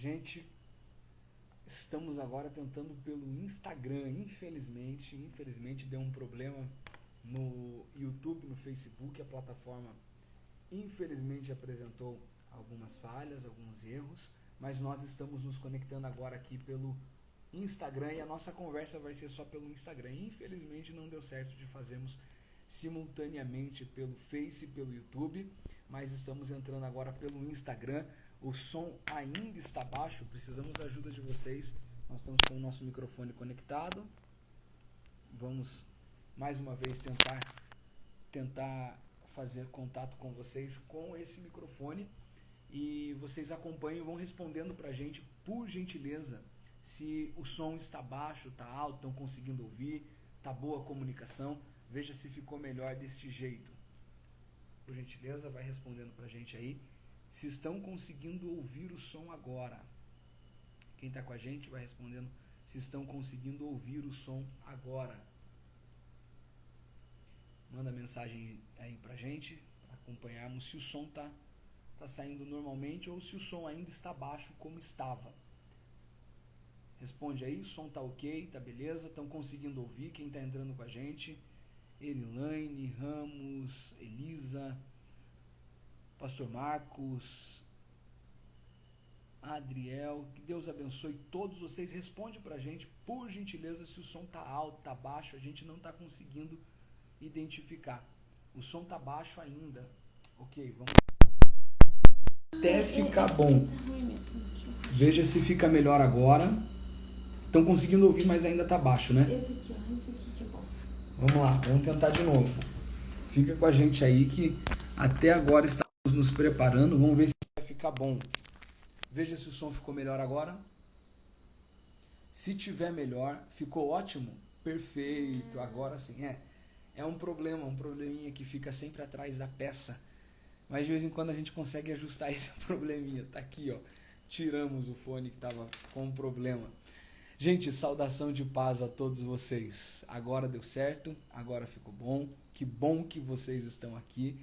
Gente, estamos agora tentando pelo Instagram. Infelizmente deu um problema no YouTube, no Facebook. A plataforma infelizmente apresentou algumas falhas, alguns erros, mas nós estamos nos conectando agora aqui pelo Instagram e a nossa conversa vai ser só pelo Instagram. Infelizmente não deu certo de fazermos simultaneamente pelo Face e pelo YouTube, mas estamos entrando agora pelo Instagram. O som ainda está baixo, precisamos da ajuda de vocês. Nós estamos com o nosso microfone conectado. Vamos mais uma vez tentar fazer contato com vocês com esse microfone e vocês acompanham e vão respondendo pra gente, por gentileza, se o som está baixo, está alto, estão conseguindo ouvir, está boa a comunicação. Veja se ficou melhor deste jeito. Por gentileza, vai respondendo pra gente aí se estão conseguindo ouvir o som agora. Quem está com a gente vai respondendo se estão conseguindo ouvir o som agora. Manda mensagem aí pra gente, para acompanharmos se o som tá saindo normalmente ou se o som ainda está baixo como estava. Responde aí, o som tá ok, tá beleza, estão conseguindo ouvir quem está entrando com a gente. Erilaine, Ramos, Elisa, Pastor Marcos, Adriel, que Deus abençoe todos vocês. Responde pra gente, por gentileza, se o som tá alto, tá baixo, a gente não tá conseguindo identificar. O som tá baixo ainda. Ok, vamos até ficar bom. Veja se fica melhor agora. Estão conseguindo ouvir, mas ainda tá baixo, né? Esse aqui que é bom. Vamos lá, vamos tentar de novo. Fica com a gente aí que até agora estamos nos preparando. Vamos ver se vai ficar bom. Veja se o som ficou melhor agora. Se tiver melhor, ficou ótimo? Perfeito, agora sim. É um probleminha que fica sempre atrás da peça. Mas de vez em quando a gente consegue ajustar esse probleminha. Tá aqui, ó. Tiramos o fone que estava com um problema. Gente, saudação de paz a todos vocês. Agora deu certo, agora ficou bom. Que bom que vocês estão aqui.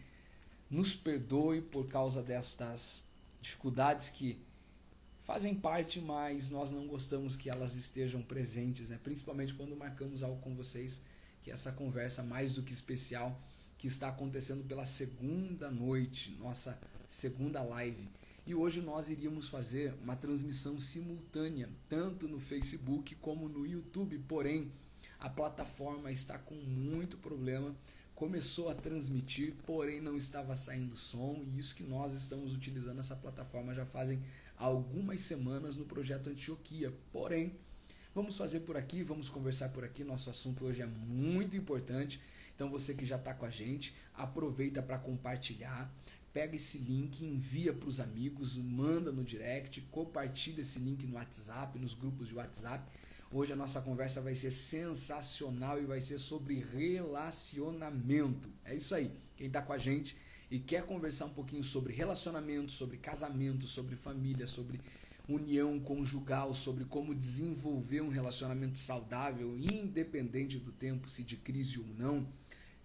Nos perdoe por causa destas dificuldades que fazem parte, mas nós não gostamos que elas estejam presentes, né? Principalmente quando marcamos algo com vocês, que é essa conversa mais do que especial, que está acontecendo pela segunda noite, nossa segunda live. E hoje nós iríamos fazer uma transmissão simultânea, tanto no Facebook como no YouTube, porém a plataforma está com muito problema. Começou a transmitir, porém não estava saindo som, e isso que nós estamos utilizando essa plataforma já fazem algumas semanas no projeto Antioquia. Porém, vamos fazer por aqui, vamos conversar por aqui, nosso assunto hoje é muito importante, então você que já está com a gente, aproveita para compartilhar, pega esse link, envia para os amigos, manda no direct, compartilha esse link no WhatsApp, nos grupos de WhatsApp. Hoje a nossa conversa vai ser sensacional e vai ser sobre relacionamento. É isso aí. Quem está com a gente e quer conversar um pouquinho sobre relacionamento, sobre casamento, sobre família, sobre união conjugal, sobre como desenvolver um relacionamento saudável, independente do tempo, se de crise ou não,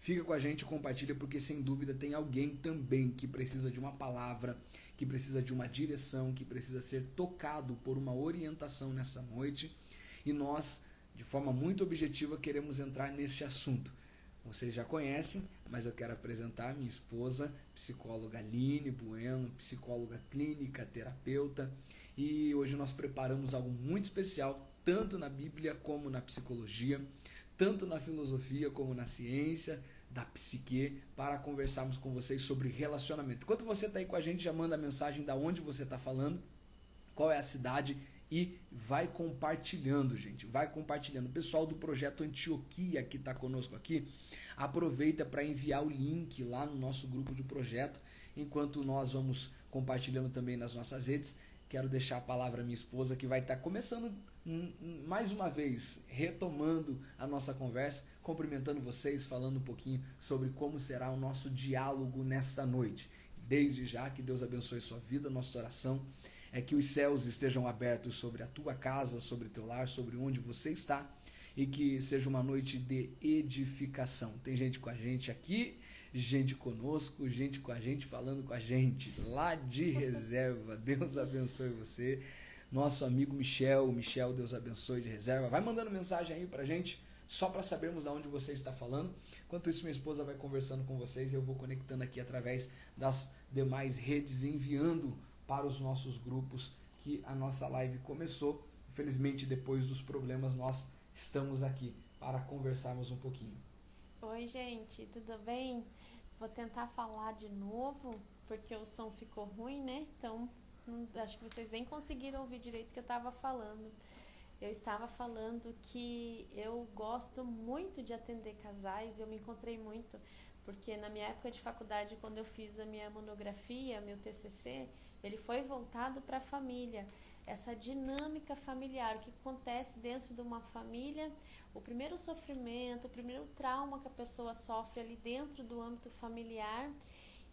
fica com a gente e compartilha, porque sem dúvida tem alguém também que precisa de uma palavra, que precisa de uma direção, que precisa ser tocado por uma orientação nessa noite. E nós, de forma muito objetiva, queremos entrar neste assunto. Vocês já conhecem, mas eu quero apresentar minha esposa, psicóloga Aline Bueno, psicóloga clínica, terapeuta. E hoje nós preparamos algo muito especial, tanto na Bíblia como na psicologia, tanto na filosofia como na ciência da psique, para conversarmos com vocês sobre relacionamento. Enquanto você está aí com a gente, já manda a mensagem de onde você está falando, qual é a cidade, e vai compartilhando, gente, vai compartilhando. O pessoal do projeto Antioquia que está conosco aqui, aproveita para enviar o link lá no nosso grupo de projeto, enquanto nós vamos compartilhando também nas nossas redes. Quero deixar a palavra à minha esposa, que vai estar começando mais uma vez, retomando a nossa conversa, cumprimentando vocês, falando um pouquinho sobre como será o nosso diálogo nesta noite. Desde já, que Deus abençoe sua vida. Nossa oração é que os céus estejam abertos sobre a tua casa, sobre o teu lar, sobre onde você está, e que seja uma noite de edificação. Tem gente com a gente aqui, gente conosco, gente com a gente, falando com a gente lá de reserva. Deus abençoe você. nosso amigo Michel. Michel, Deus abençoe de reserva. Vai mandando mensagem aí pra gente, só para sabermos de onde você está falando. Enquanto isso, minha esposa vai conversando com vocês e eu vou conectando aqui através das demais redes, enviando para os nossos grupos que a nossa live começou. Infelizmente, depois dos problemas, nós estamos aqui para conversarmos um pouquinho. Oi, gente, tudo bem? Vou tentar falar de novo, porque o som ficou ruim, né? Então, acho que vocês nem conseguiram ouvir direito o que eu estava falando. Eu estava falando que eu gosto muito de atender casais, eu me encontrei muito, porque na minha época de faculdade, quando eu fiz a minha monografia, meu TCC, ele foi voltado para a família, essa dinâmica familiar, o que acontece dentro de uma família, o primeiro sofrimento, o primeiro trauma que a pessoa sofre ali dentro do âmbito familiar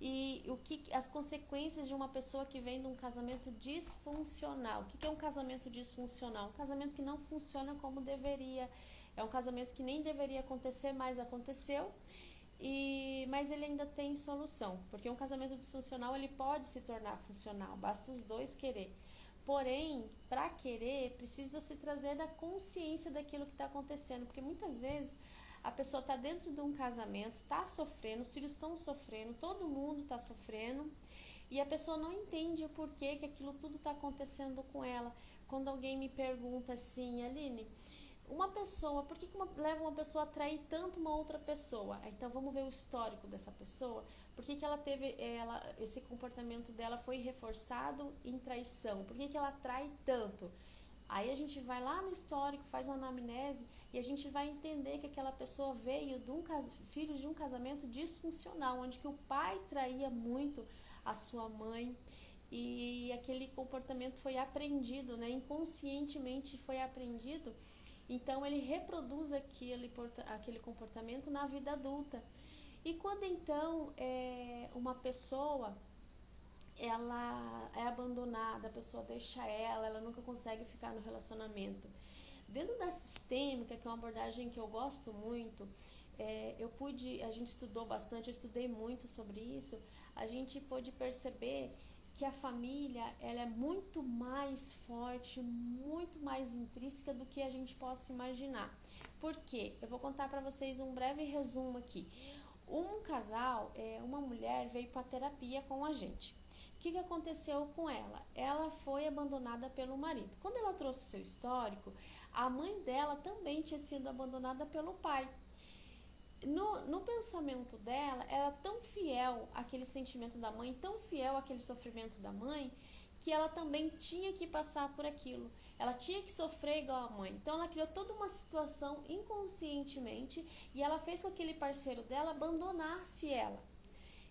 e as consequências de uma pessoa que vem de um casamento disfuncional. O que é um casamento disfuncional? Um casamento que não funciona como deveria, é um casamento que nem deveria acontecer, mas aconteceu, mas ele ainda tem solução, porque um casamento disfuncional ele pode se tornar funcional, basta os dois querer. Porém, para querer, precisa se trazer da consciência daquilo que está acontecendo, porque muitas vezes a pessoa está dentro de um casamento, está sofrendo, os filhos estão sofrendo, todo mundo está sofrendo, e a pessoa não entende o porquê que aquilo tudo está acontecendo com ela. Quando alguém me pergunta assim, Aline, uma pessoa, por que leva uma pessoa a trair tanto uma outra pessoa? Então vamos ver o histórico dessa pessoa. Por que ela teve, esse comportamento dela foi reforçado em traição? Por que ela trai tanto? Aí a gente vai lá no histórico, faz uma anamnese e a gente vai entender que aquela pessoa veio de filho de um casamento disfuncional, onde que o pai traía muito a sua mãe e aquele comportamento foi aprendido, né? Inconscientemente foi aprendido. Então ele reproduz aquele comportamento na vida adulta. E quando então uma pessoa ela é abandonada, a pessoa deixa ela nunca consegue ficar no relacionamento. Dentro da sistêmica, que é uma abordagem que eu gosto muito, a gente estudou bastante, eu estudei muito sobre isso, a gente pôde perceber que a família ela é muito mais forte, muito mais intrínseca do que a gente possa imaginar. Por quê? Eu vou contar para vocês um breve resumo aqui. Um casal, uma mulher veio para terapia com a gente. O que aconteceu com ela? Ela foi abandonada pelo marido. Quando ela trouxe o seu histórico, a mãe dela também tinha sido abandonada pelo pai. No pensamento dela, era tão fiel àquele sentimento da mãe, tão fiel àquele sofrimento da mãe, que ela também tinha que passar por aquilo. Ela tinha que sofrer igual a mãe. Então ela criou toda uma situação inconscientemente e ela fez com que aquele parceiro dela abandonasse ela.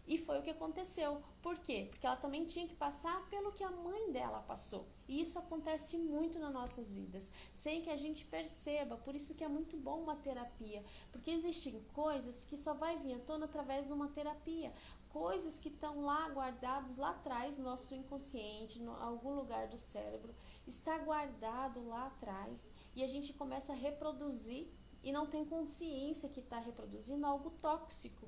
E foi o que aconteceu. Por quê? Porque ela também tinha que passar pelo que a mãe dela passou. E isso acontece muito nas nossas vidas, sem que a gente perceba. Por isso que é muito bom uma terapia. Porque existem coisas que só vai vir à tona através de uma terapia. Coisas que estão lá guardadas lá atrás no nosso inconsciente, em algum lugar do cérebro. Está guardado lá atrás. E a gente começa a reproduzir e não tem consciência que está reproduzindo algo tóxico.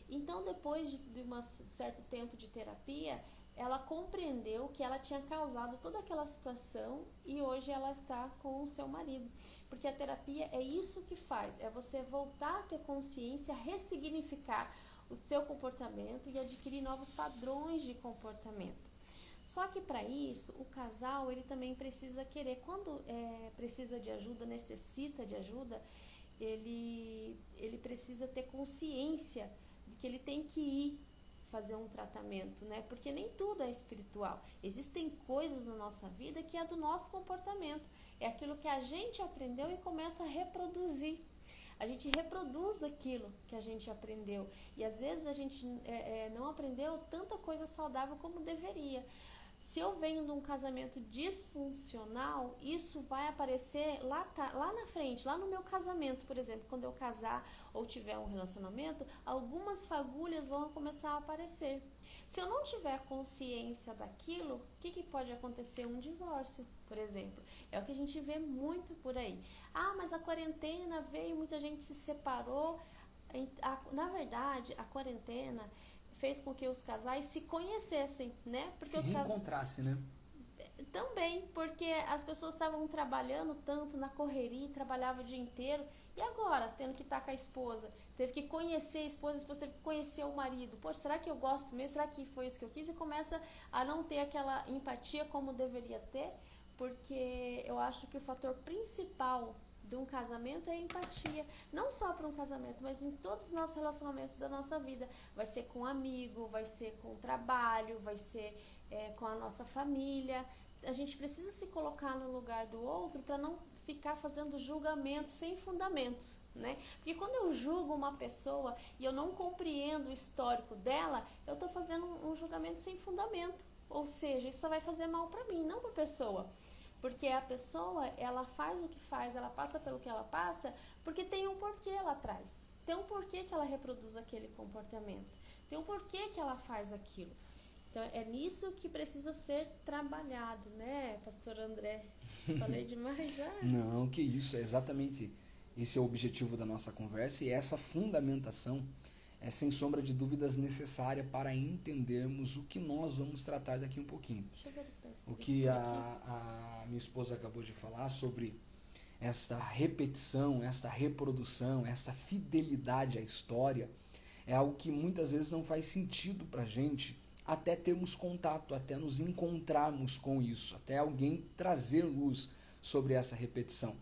Então, depois de um certo tempo de terapia, ela compreendeu que ela tinha causado toda aquela situação e hoje ela está com o seu marido. Porque a terapia é isso que faz, é você voltar a ter consciência, ressignificar o seu comportamento e adquirir novos padrões de comportamento. Só que para isso, o casal ele também precisa querer, quando precisa de ajuda, necessita de ajuda, ele precisa ter consciência de que ele tem que ir fazer um tratamento, né? Porque nem tudo é espiritual. Existem coisas na nossa vida que é do nosso comportamento. É aquilo que a gente aprendeu e começa a reproduzir. A gente reproduz aquilo que a gente aprendeu. E às vezes a gente não aprendeu tanta coisa saudável como deveria. Se eu venho de um casamento disfuncional, isso vai aparecer lá na frente, lá no meu casamento, por exemplo. Quando eu casar ou tiver um relacionamento, algumas fagulhas vão começar a aparecer. Se eu não tiver consciência daquilo, o que pode acontecer? Um divórcio, por exemplo. É o que a gente vê muito por aí. Ah, mas a quarentena veio, muita gente se separou. Na verdade, a quarentena fez com que os casais se conhecessem, né? Porque se reencontrassem, né? Também, porque as pessoas estavam trabalhando tanto na correria, trabalhavam o dia inteiro, e agora, tendo que estar com a esposa, teve que conhecer a esposa teve que conhecer o marido. Poxa, será que eu gosto mesmo? Será que foi isso que eu quis? E começa a não ter aquela empatia como deveria ter, porque eu acho que o fator principal de um casamento é a empatia. Não só para um casamento, mas em todos os nossos relacionamentos da nossa vida. Vai ser com amigo, vai ser com o trabalho, vai ser com a nossa família. A gente precisa se colocar no lugar do outro para não ficar fazendo julgamentos sem fundamentos, né? Porque quando eu julgo uma pessoa e eu não compreendo o histórico dela, eu estou fazendo um julgamento sem fundamento. Ou seja, isso só vai fazer mal para mim, não para a pessoa. Porque a pessoa, ela faz o que faz, ela passa pelo que ela passa, porque tem um porquê lá atrás. Tem um porquê que ela reproduz aquele comportamento. Tem um porquê que ela faz aquilo. Então, é nisso que precisa ser trabalhado, né, pastor André? Falei demais já? Não, que isso, é exatamente esse é o objetivo da nossa conversa e essa fundamentação é, sem sombra de dúvidas, necessária para entendermos o que nós vamos tratar daqui um pouquinho. O que a minha esposa acabou de falar sobre esta repetição, esta reprodução, esta fidelidade à história, é algo que muitas vezes não faz sentido para a gente, até termos contato, até nos encontrarmos com isso, até alguém trazer luz sobre essa repetição.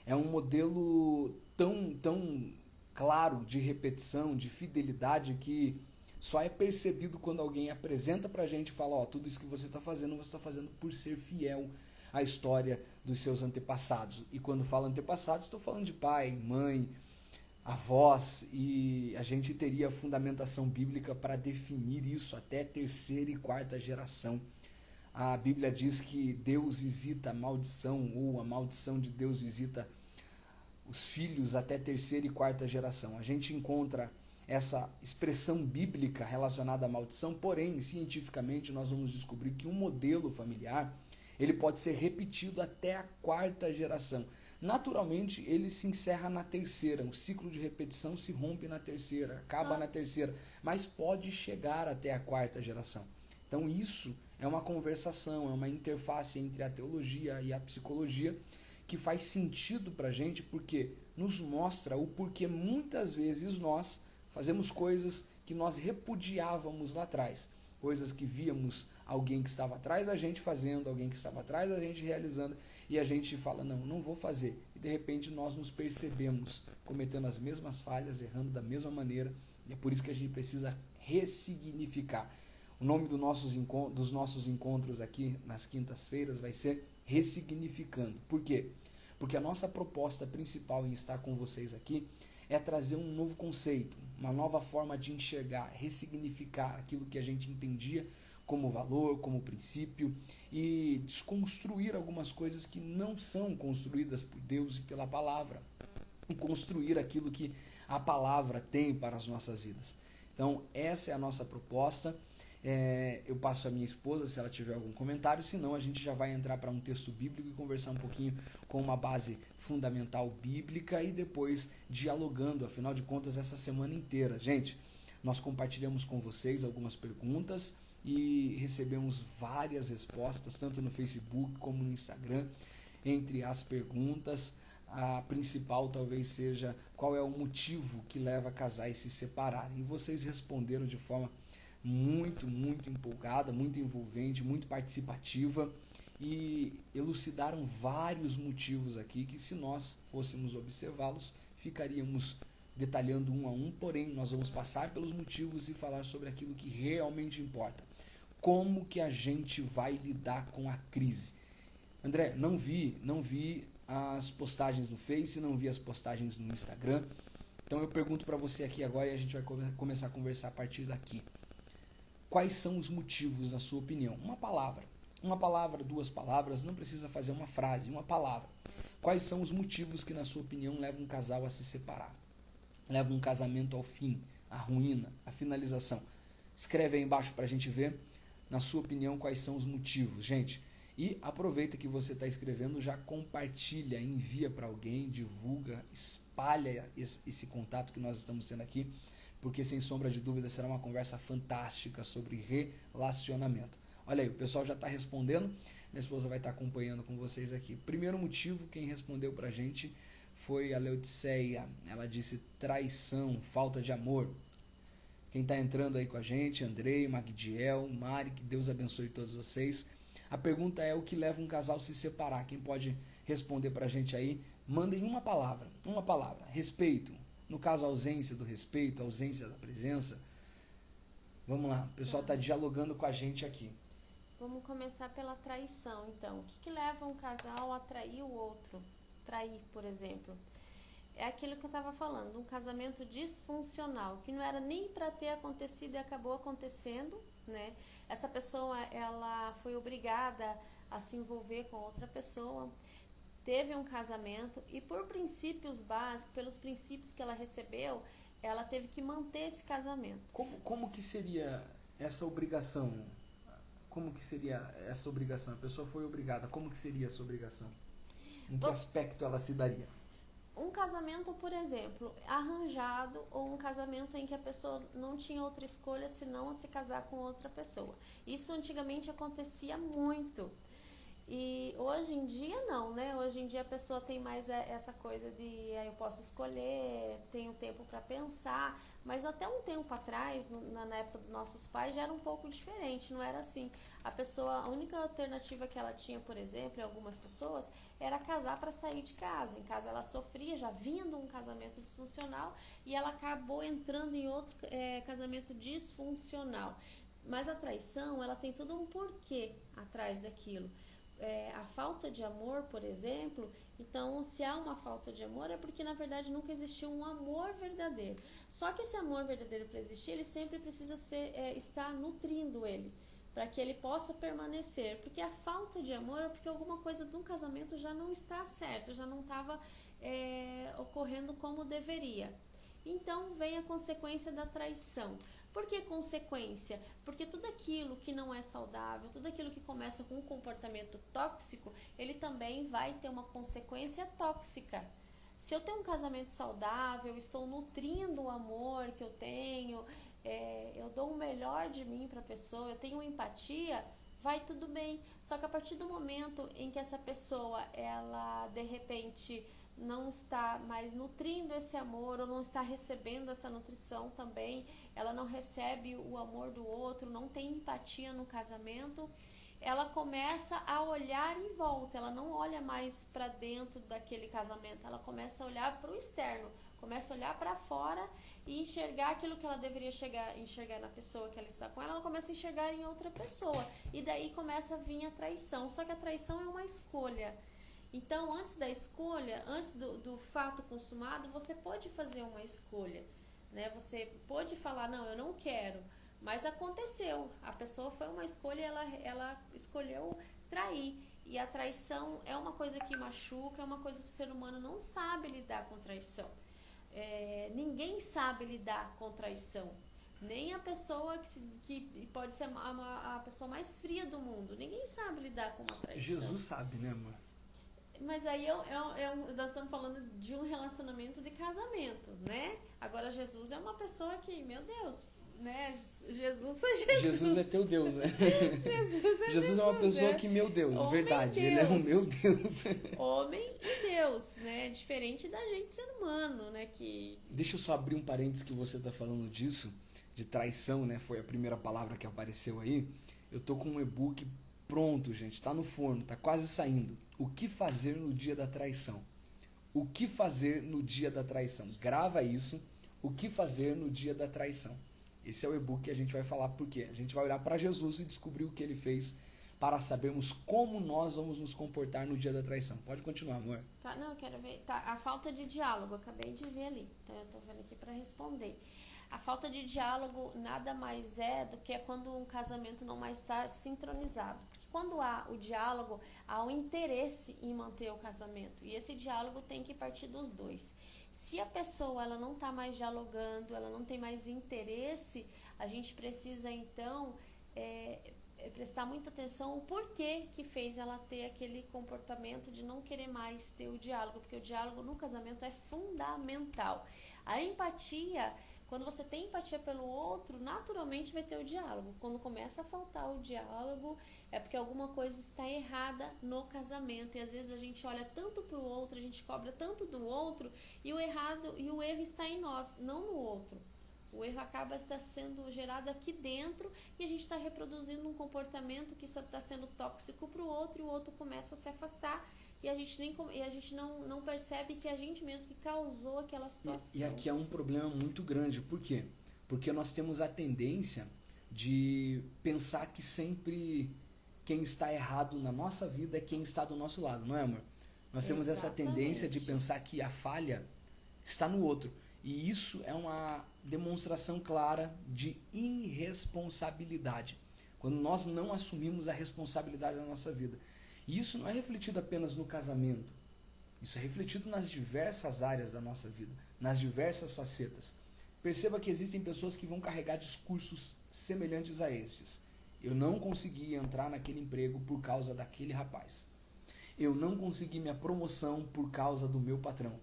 É um modelo tão claro de repetição, de fidelidade, que só é percebido quando alguém apresenta pra gente e fala, ó, tudo isso que você está fazendo por ser fiel à história dos seus antepassados. E quando falo antepassados, estou falando de pai, mãe, avós, e a gente teria fundamentação bíblica para definir isso até terceira e quarta geração. A Bíblia diz que Deus visita a maldição, ou a maldição de Deus visita os filhos até terceira e quarta geração. A gente encontra essa expressão bíblica relacionada à maldição, porém, cientificamente, nós vamos descobrir que um modelo familiar, ele pode ser repetido até a quarta geração. Naturalmente, ele se encerra na terceira, o ciclo de repetição se rompe na terceira, acaba na terceira, mas pode chegar até a quarta geração. Então isso é uma conversação, é uma interface entre a teologia e a psicologia que faz sentido para a gente, porque nos mostra o porquê muitas vezes nós fazemos coisas que nós repudiávamos lá atrás, coisas que víamos alguém que estava atrás da gente fazendo, alguém que estava atrás da gente realizando, e a gente fala, não vou fazer. E de repente nós nos percebemos cometendo as mesmas falhas, errando da mesma maneira, e é por isso que a gente precisa ressignificar. O nome dos nossos encontros aqui nas quintas-feiras vai ser Ressignificando. Por quê? Porque a nossa proposta principal em estar com vocês aqui é trazer um novo conceito, uma nova forma de enxergar, ressignificar aquilo que a gente entendia como valor, como princípio, e desconstruir algumas coisas que não são construídas por Deus e pela palavra, e construir aquilo que a palavra tem para as nossas vidas. Então, essa é a nossa proposta. Eu passo a minha esposa se ela tiver algum comentário, senão a gente já vai entrar para um texto bíblico e conversar um pouquinho com uma base fundamental bíblica e depois dialogando, afinal de contas, essa semana inteira. Gente, nós compartilhamos com vocês algumas perguntas e recebemos várias respostas, tanto no Facebook como no Instagram. Entre as perguntas, a principal talvez seja qual é o motivo que leva casais a se separarem. E vocês responderam de forma muito empolgada, muito envolvente, muito participativa e elucidaram vários motivos aqui que, se nós fôssemos observá-los, ficaríamos detalhando um a um, porém nós vamos passar pelos motivos e falar sobre aquilo que realmente importa. Como que a gente vai lidar com a crise? André, não vi as postagens no Face, não vi as postagens no Instagram, então eu pergunto para você aqui agora e a gente vai começar a conversar a partir daqui. Quais são os motivos, na sua opinião? Uma palavra, duas palavras, não precisa fazer uma frase, uma palavra. Quais são os motivos que, na sua opinião, levam um casal a se separar? Levam um casamento ao fim, à ruína, à finalização? Escreve aí embaixo para a gente ver, na sua opinião, quais são os motivos, gente. E aproveita que você está escrevendo, já compartilha, envia para alguém, divulga, espalha esse contato que nós estamos tendo aqui, porque sem sombra de dúvida será uma conversa fantástica sobre relacionamento. Olha aí, o pessoal já está respondendo. Minha esposa vai estar acompanhando com vocês aqui. Primeiro motivo, quem respondeu pra gente foi a Leodiceia. Ela disse traição, falta de amor. Quem está entrando aí com a gente, Andrei, Magdiel, Mari, que Deus abençoe todos vocês. A pergunta é o que leva um casal a se separar. Quem pode responder pra gente aí? Mandem uma palavra. Respeito. No caso, ausência do respeito, ausência da presença. Vamos lá, o pessoal está dialogando com a gente aqui. Vamos começar pela traição, então. O que leva um casal a trair o outro? Trair, por exemplo. É aquilo que eu estava falando, um casamento disfuncional, que não era nem para ter acontecido e acabou acontecendo, né? Essa pessoa, ela foi obrigada a se envolver com outra pessoa, teve um casamento e por princípios básicos, pelos princípios que ela recebeu, ela teve que manter esse casamento. Como que seria essa obrigação? Como que seria essa obrigação? A pessoa foi obrigada, como que seria essa obrigação? Em que aspecto ela se daria? Um casamento, por exemplo, arranjado ou um casamento em que a pessoa não tinha outra escolha senão a se casar com outra pessoa. Isso antigamente acontecia muito. E hoje em dia não, né? Hoje em dia a pessoa tem mais essa coisa de eu posso escolher, tenho tempo para pensar, mas até um tempo atrás, na época dos nossos pais, já era um pouco diferente, não era assim. A única alternativa que ela tinha, por exemplo, em algumas pessoas, era casar para sair de casa. Em casa ela sofria, já vindo um casamento disfuncional, e ela acabou entrando em outro casamento disfuncional. Mas a traição, ela tem todo um porquê atrás daquilo. A falta de amor, por exemplo, então se há uma falta de amor é porque na verdade nunca existiu um amor verdadeiro. Só que esse amor verdadeiro para existir, ele sempre precisa estar nutrindo ele, para que ele possa permanecer, porque a falta de amor é porque alguma coisa de um casamento já não está certo, já não estava ocorrendo como deveria. Então vem a consequência da traição. Por que consequência? Porque tudo aquilo que não é saudável, tudo aquilo que começa com um comportamento tóxico, ele também vai ter uma consequência tóxica. Se eu tenho um casamento saudável, estou nutrindo o amor que eu tenho, eu dou o melhor de mim para a pessoa, eu tenho empatia, vai tudo bem. Só que a partir do momento em que essa pessoa, ela de repente não está mais nutrindo esse amor ou não está recebendo essa nutrição também, ela não recebe o amor do outro, não tem empatia no casamento, ela começa a olhar em volta, ela não olha mais para dentro daquele casamento, ela começa a olhar para o externo, começa a olhar para fora e enxergar aquilo que ela deveria enxergar na pessoa que ela está com ela começa a enxergar em outra pessoa, e daí começa a vir a traição. Só que a traição é uma escolha. Então, antes da escolha, antes do fato consumado, você pode fazer uma escolha, né? Você pode falar, não, eu não quero, mas aconteceu. A pessoa foi uma escolha, ela escolheu trair. E a traição é uma coisa que machuca, é uma coisa que o ser humano não sabe lidar com traição. Ninguém sabe lidar com traição. Nem a pessoa que pode ser a pessoa mais fria do mundo. Ninguém sabe lidar com uma traição. Jesus sabe, né, amor? Mas aí nós estamos falando de um relacionamento de casamento, né? Agora Jesus é uma pessoa que, meu Deus, né? Jesus é Jesus. Jesus é teu Deus, né? Jesus é uma pessoa que, meu Deus, Homem verdade, Deus. ele é o meu Deus. Homem e Deus, né? Diferente da gente ser humano, né? Deixa eu só abrir um parênteses que você tá falando disso, de traição, né? Foi a primeira palavra que apareceu aí. Eu tô com um e-book pronto, gente, tá no forno, tá quase saindo. O que fazer no dia da traição? O que fazer no dia da traição? Grava isso. O que fazer no dia da traição? Esse é o e-book que a gente vai falar porque a gente vai olhar para Jesus e descobrir o que ele fez para sabermos como nós vamos nos comportar no dia da traição. Pode continuar, amor. Tá, não, eu quero ver. Tá, a falta de diálogo, acabei de ver ali. Então eu tô vendo aqui para responder. A falta de diálogo nada mais é do que quando um casamento não mais está sincronizado. Porque quando há o diálogo, há o interesse em manter o casamento. E esse diálogo tem que partir dos dois. Se a pessoa ela não está mais dialogando, ela não tem mais interesse, a gente precisa então prestar muita atenção o porquê que fez ela ter aquele comportamento de não querer mais ter o diálogo. Porque o diálogo no casamento é fundamental. A empatia Quando você tem empatia pelo outro, naturalmente vai ter o diálogo. Quando começa a faltar o diálogo, é porque alguma coisa está errada no casamento. E às vezes a gente olha tanto para o outro, a gente cobra tanto do outro, e o erro está em nós, não no outro. O erro acaba sendo gerado aqui dentro e a gente está reproduzindo um comportamento que está sendo tóxico para o outro, e o outro começa a se afastar. E a gente não percebe que a gente mesmo que causou aquela situação. E aqui é um problema muito grande. Por quê? Porque nós temos a tendência de pensar que sempre quem está errado na nossa vida é quem está do nosso lado, não é, amor? Nós temos essa tendência de pensar que a falha está no outro. E isso é uma demonstração clara de irresponsabilidade. Quando nós não assumimos a responsabilidade da nossa vida. E isso não é refletido apenas no casamento. Isso é refletido nas diversas áreas da nossa vida, nas diversas facetas. Perceba que existem pessoas que vão carregar discursos semelhantes a estes. Eu não consegui entrar naquele emprego por causa daquele rapaz. Eu não consegui minha promoção por causa do meu patrão.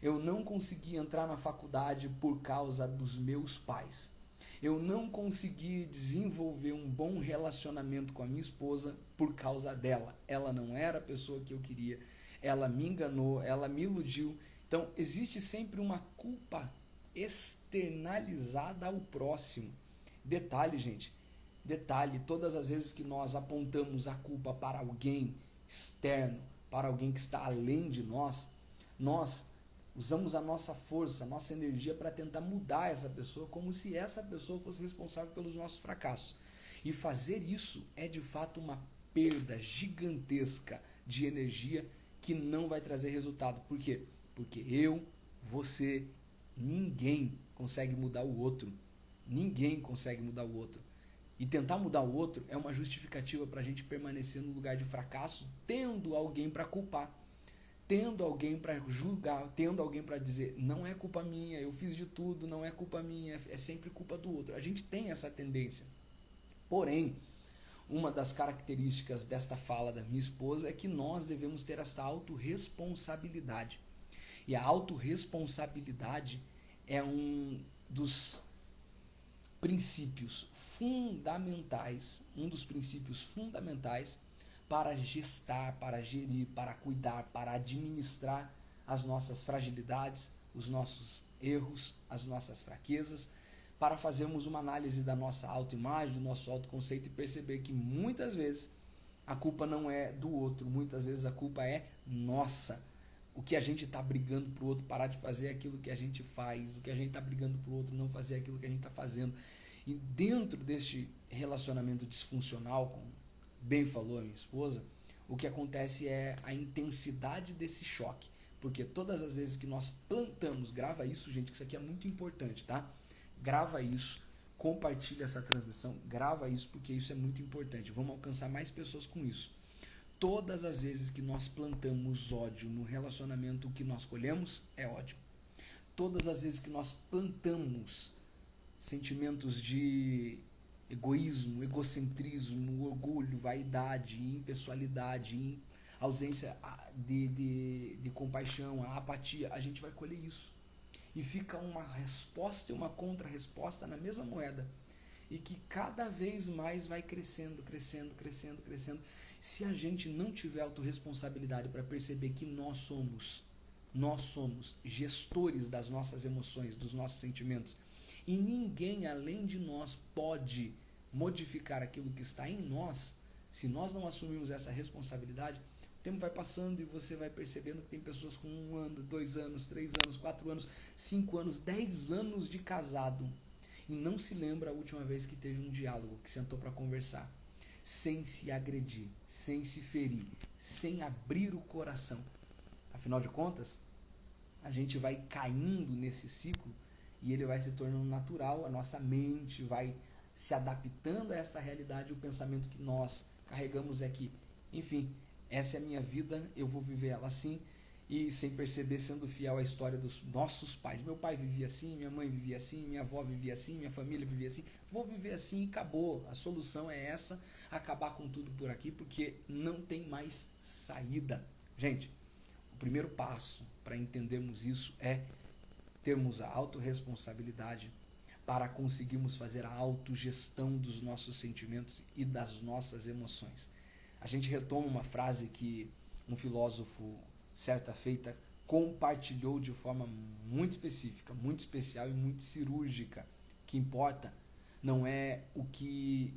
Eu não consegui entrar na faculdade por causa dos meus pais. Eu não consegui desenvolver um bom relacionamento com a minha esposa por causa dela. Ela não era a pessoa que eu queria. Ela me enganou, ela me iludiu. Então, existe sempre uma culpa externalizada ao próximo. Detalhe, gente. Detalhe, todas as vezes que nós apontamos a culpa para alguém externo, para alguém que está além de nós, nós usamos a nossa força, a nossa energia para tentar mudar essa pessoa, como se essa pessoa fosse responsável pelos nossos fracassos. E fazer isso é de fato uma perda gigantesca de energia que não vai trazer resultado. Por quê? Porque eu, você, ninguém consegue mudar o outro. Ninguém consegue mudar o outro. E tentar mudar o outro é uma justificativa para a gente permanecer no lugar de fracasso, tendo alguém para culpar. Tendo alguém para julgar, tendo alguém para dizer, não é culpa minha, eu fiz de tudo, não é culpa minha, é sempre culpa do outro. A gente tem essa tendência. Porém, uma das características desta fala da minha esposa é que nós devemos ter essa autorresponsabilidade. E a autorresponsabilidade é um dos princípios fundamentais, para gestar, para gerir, para cuidar, para administrar as nossas fragilidades, os nossos erros, as nossas fraquezas, para fazermos uma análise da nossa autoimagem, do nosso autoconceito e perceber que muitas vezes a culpa não é do outro, muitas vezes a culpa é nossa. O que a gente está brigando para o outro parar de fazer aquilo que a gente faz, o que a gente está brigando para o outro não fazer aquilo que a gente está fazendo. E dentro deste relacionamento disfuncional, como bem falou a minha esposa, o que acontece é a intensidade desse choque. Porque todas as vezes que nós plantamos, grava isso, gente, que isso aqui é muito importante, tá? Grava isso, compartilha essa transmissão, grava isso porque isso é muito importante. Vamos alcançar mais pessoas com isso. Todas as vezes que nós plantamos ódio no relacionamento, o que nós colhemos é ódio. Todas as vezes que nós plantamos sentimentos de egoísmo, egocentrismo, orgulho, vaidade, impessoalidade, ausência de compaixão, a apatia, a gente vai colher isso. E fica uma resposta e uma contra-resposta na mesma moeda. E que cada vez mais vai crescendo. Se a gente não tiver autorresponsabilidade para perceber que nós somos gestores das nossas emoções, dos nossos sentimentos, e ninguém além de nós pode modificar aquilo que está em nós, se nós não assumirmos essa responsabilidade, o tempo vai passando e você vai percebendo que tem pessoas com 1 ano, 2 anos, 3 anos, 4 anos, 5 anos, 10 anos de casado e não se lembra a última vez que teve um diálogo, que sentou para conversar, sem se agredir, sem se ferir, sem abrir o coração. Afinal de contas, a gente vai caindo nesse ciclo e ele vai se tornando natural, a nossa mente vai se adaptando a essa realidade. O pensamento que nós carregamos é que, enfim, essa é a minha vida, eu vou viver ela assim, e sem perceber, sendo fiel à história dos nossos pais. Meu pai vivia assim, minha mãe vivia assim, minha avó vivia assim, minha família vivia assim, vou viver assim e acabou. A solução é essa, acabar com tudo por aqui, porque não tem mais saída. Gente, o primeiro passo para entendermos isso é termos a autorresponsabilidade para conseguirmos fazer a autogestão dos nossos sentimentos e das nossas emoções. A gente retoma uma frase que um filósofo, certa feita, compartilhou de forma muito específica, muito especial e muito cirúrgica. O que importa não é o que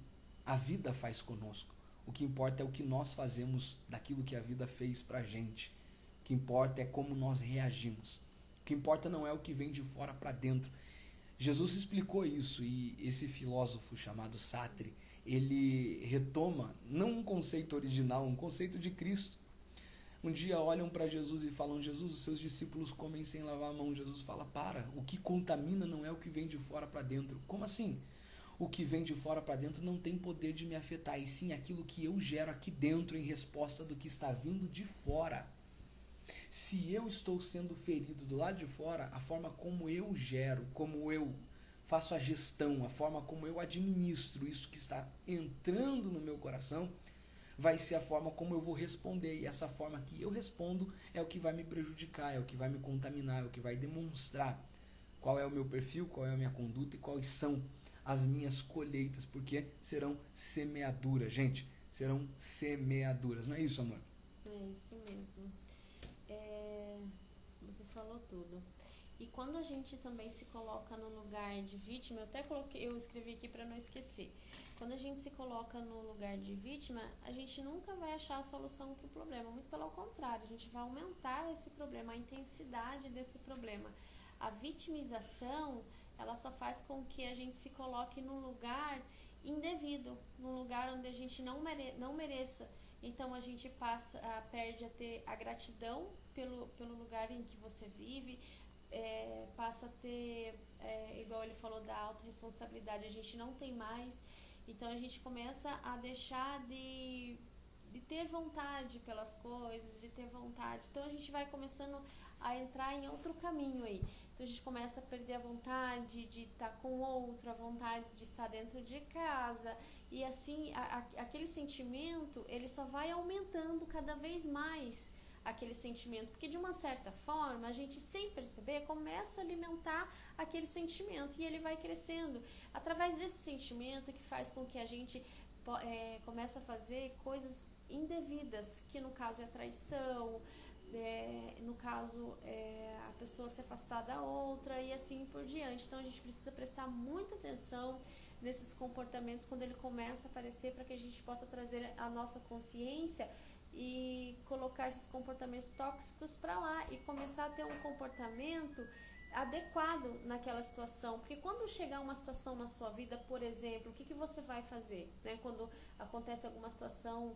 a vida faz conosco. O que importa é o que nós fazemos daquilo que a vida fez pra gente. O que importa é como nós reagimos. O que importa não é o que vem de fora para dentro. Jesus explicou isso, e esse filósofo chamado Sartre, ele retoma não um conceito original, um conceito de Cristo. Um dia olham para Jesus e falam: Jesus, os seus discípulos comem sem lavar a mão. Jesus fala: para, o que contamina não é o que vem de fora para dentro. Como assim? O que vem de fora para dentro não tem poder de me afetar, e sim aquilo que eu gero aqui dentro em resposta do que está vindo de fora. Se eu estou sendo ferido do lado de fora, a forma como eu gero, como eu faço a gestão, a forma como eu administro isso que está entrando no meu coração, vai ser a forma como eu vou responder. E essa forma que eu respondo é o que vai me prejudicar, é o que vai me contaminar, é o que vai demonstrar qual é o meu perfil, qual é a minha conduta e quais são as minhas colheitas, porque serão semeaduras, gente, serão semeaduras, não é isso, amor? É isso mesmo. Você falou tudo. E quando a gente também se coloca no lugar de vítima, eu escrevi aqui para não esquecer. Quando a gente se coloca no lugar de vítima, a gente nunca vai achar a solução para o problema. Muito pelo contrário, a gente vai aumentar esse problema, a intensidade desse problema. A vitimização, ela só faz com que a gente se coloque num lugar indevido, num lugar onde a gente não mereça. Então a gente perde a ter a gratidão pelo lugar em que você vive, passa a ter, igual ele falou da autorresponsabilidade, a gente não tem mais. Então a gente começa a deixar de ter vontade pelas coisas, de ter vontade. Então a gente vai começando a entrar em outro caminho aí. Então a gente começa a perder a vontade de estar com o outro, a vontade de estar dentro de casa. E assim, aquele sentimento, ele só vai aumentando cada vez mais, aquele sentimento. Porque de uma certa forma, a gente sem perceber começa a alimentar aquele sentimento. E ele vai crescendo. Através desse sentimento que faz com que a gente comece a fazer coisas indevidas, que no caso é a traição, no caso a pessoa se afastar da outra e assim por diante. Então a gente precisa prestar muita atenção nesses comportamentos quando ele começa a aparecer, para que a gente possa trazer a nossa consciência e colocar esses comportamentos tóxicos para lá e começar a ter um comportamento adequado naquela situação. Porque quando chegar uma situação na sua vida, por exemplo, o que você vai fazer, né? Quando acontece alguma situação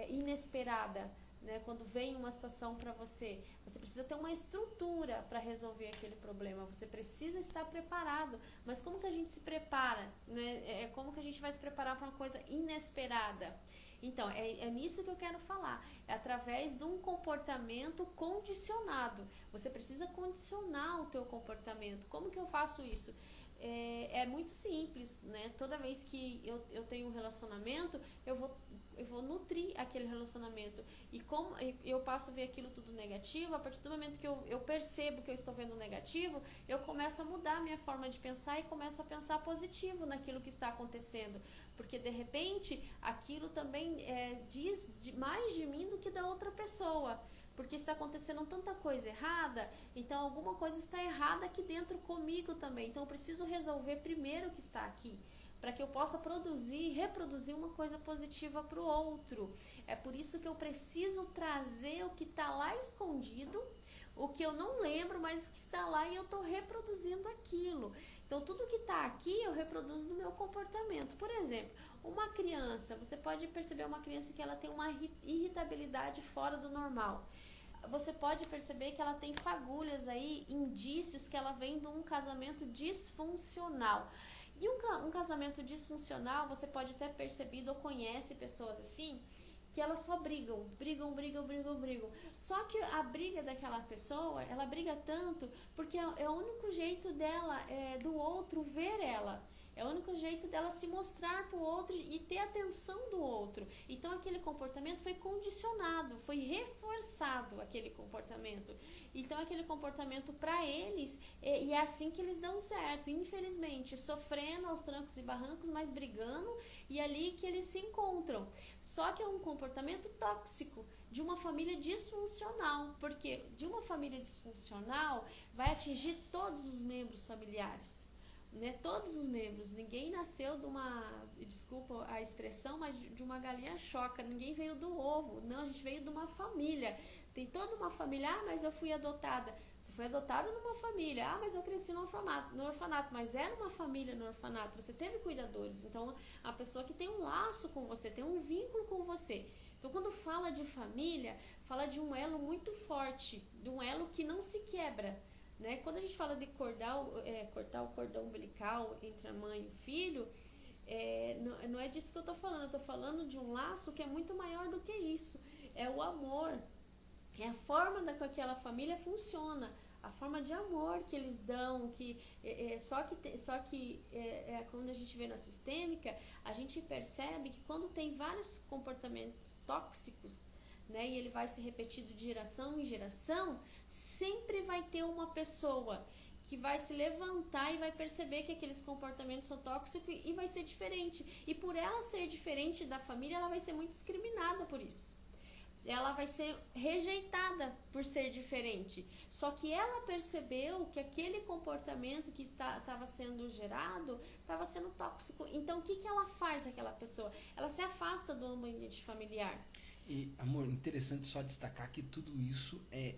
inesperada, né? Quando vem uma situação para você, você precisa ter uma estrutura para resolver aquele problema, você precisa estar preparado. Mas como que a gente se prepara, né? Como que a gente vai se preparar para uma coisa inesperada? Então, é nisso que eu quero falar. É através de um comportamento condicionado. Você precisa condicionar o teu comportamento. Como que eu faço isso? É muito simples, né? Toda vez que eu tenho um relacionamento, eu vou nutrir aquele relacionamento. E como eu passo a ver aquilo tudo negativo, a partir do momento que eu percebo que eu estou vendo negativo, eu começo a mudar a minha forma de pensar e começo a pensar positivo naquilo que está acontecendo. Porque, de repente, aquilo também diz mais de mim do que da outra pessoa. Porque está acontecendo tanta coisa errada, então alguma coisa está errada aqui dentro comigo também. Então eu preciso resolver primeiro o que está aqui, para que eu possa reproduzir uma coisa positiva para o outro. É por isso que eu preciso trazer o que está lá escondido, o que eu não lembro, mas que está lá, e eu estou reproduzindo aquilo. Então tudo que está aqui eu reproduzo no meu comportamento. Por exemplo, uma criança, você pode perceber uma criança que ela tem uma irritabilidade fora do normal. Você pode perceber que ela tem fagulhas aí, indícios que ela vem de um casamento disfuncional. E um casamento disfuncional, você pode ter percebido ou conhece pessoas assim, que elas só brigam. Só que a briga daquela pessoa, ela briga tanto porque é o único jeito dela, do outro, ver ela. É o único jeito dela se mostrar para o outro e ter atenção do outro. Então aquele comportamento foi condicionado, foi reforçado aquele comportamento. Então aquele comportamento para eles, e é assim que eles dão certo, infelizmente, sofrendo aos trancos e barrancos, mas brigando, e ali que eles se encontram. Só que é um comportamento tóxico de uma família disfuncional, porque de uma família disfuncional vai atingir todos os membros familiares, né? Todos os membros. Ninguém nasceu de uma, desculpa a expressão, mas de uma galinha choca. Ninguém veio do ovo. Não, a gente veio de uma família. Tem toda uma família. Ah, mas eu fui adotada. Você foi adotada numa família. Ah, mas eu cresci no orfanato. Mas era uma família no orfanato. Você teve cuidadores. Então, a pessoa que tem um laço com você, tem um vínculo com você. Então, quando fala de família, fala de um elo muito forte, de um elo que não se quebra, né? Quando a gente fala de cortar o cordão umbilical entre a mãe e o filho, não é disso que eu estou falando. Eu estou falando de um laço que é muito maior do que isso. É o amor, é a forma da que aquela família funciona, a forma de amor que eles dão, só que quando a gente vê na sistêmica, a gente percebe que quando tem vários comportamentos tóxicos, né, e ele vai se repetindo de geração em geração, sempre vai ter uma pessoa que vai se levantar e vai perceber que aqueles comportamentos são tóxicos e vai ser diferente. E por ela ser diferente da família, ela vai ser muito discriminada por isso. Ela vai ser rejeitada por ser diferente. Só que ela percebeu que aquele comportamento que estava sendo gerado estava sendo tóxico. Então, o que ela faz, aquela pessoa? Ela se afasta do ambiente familiar. E, amor, interessante só destacar que tudo isso é,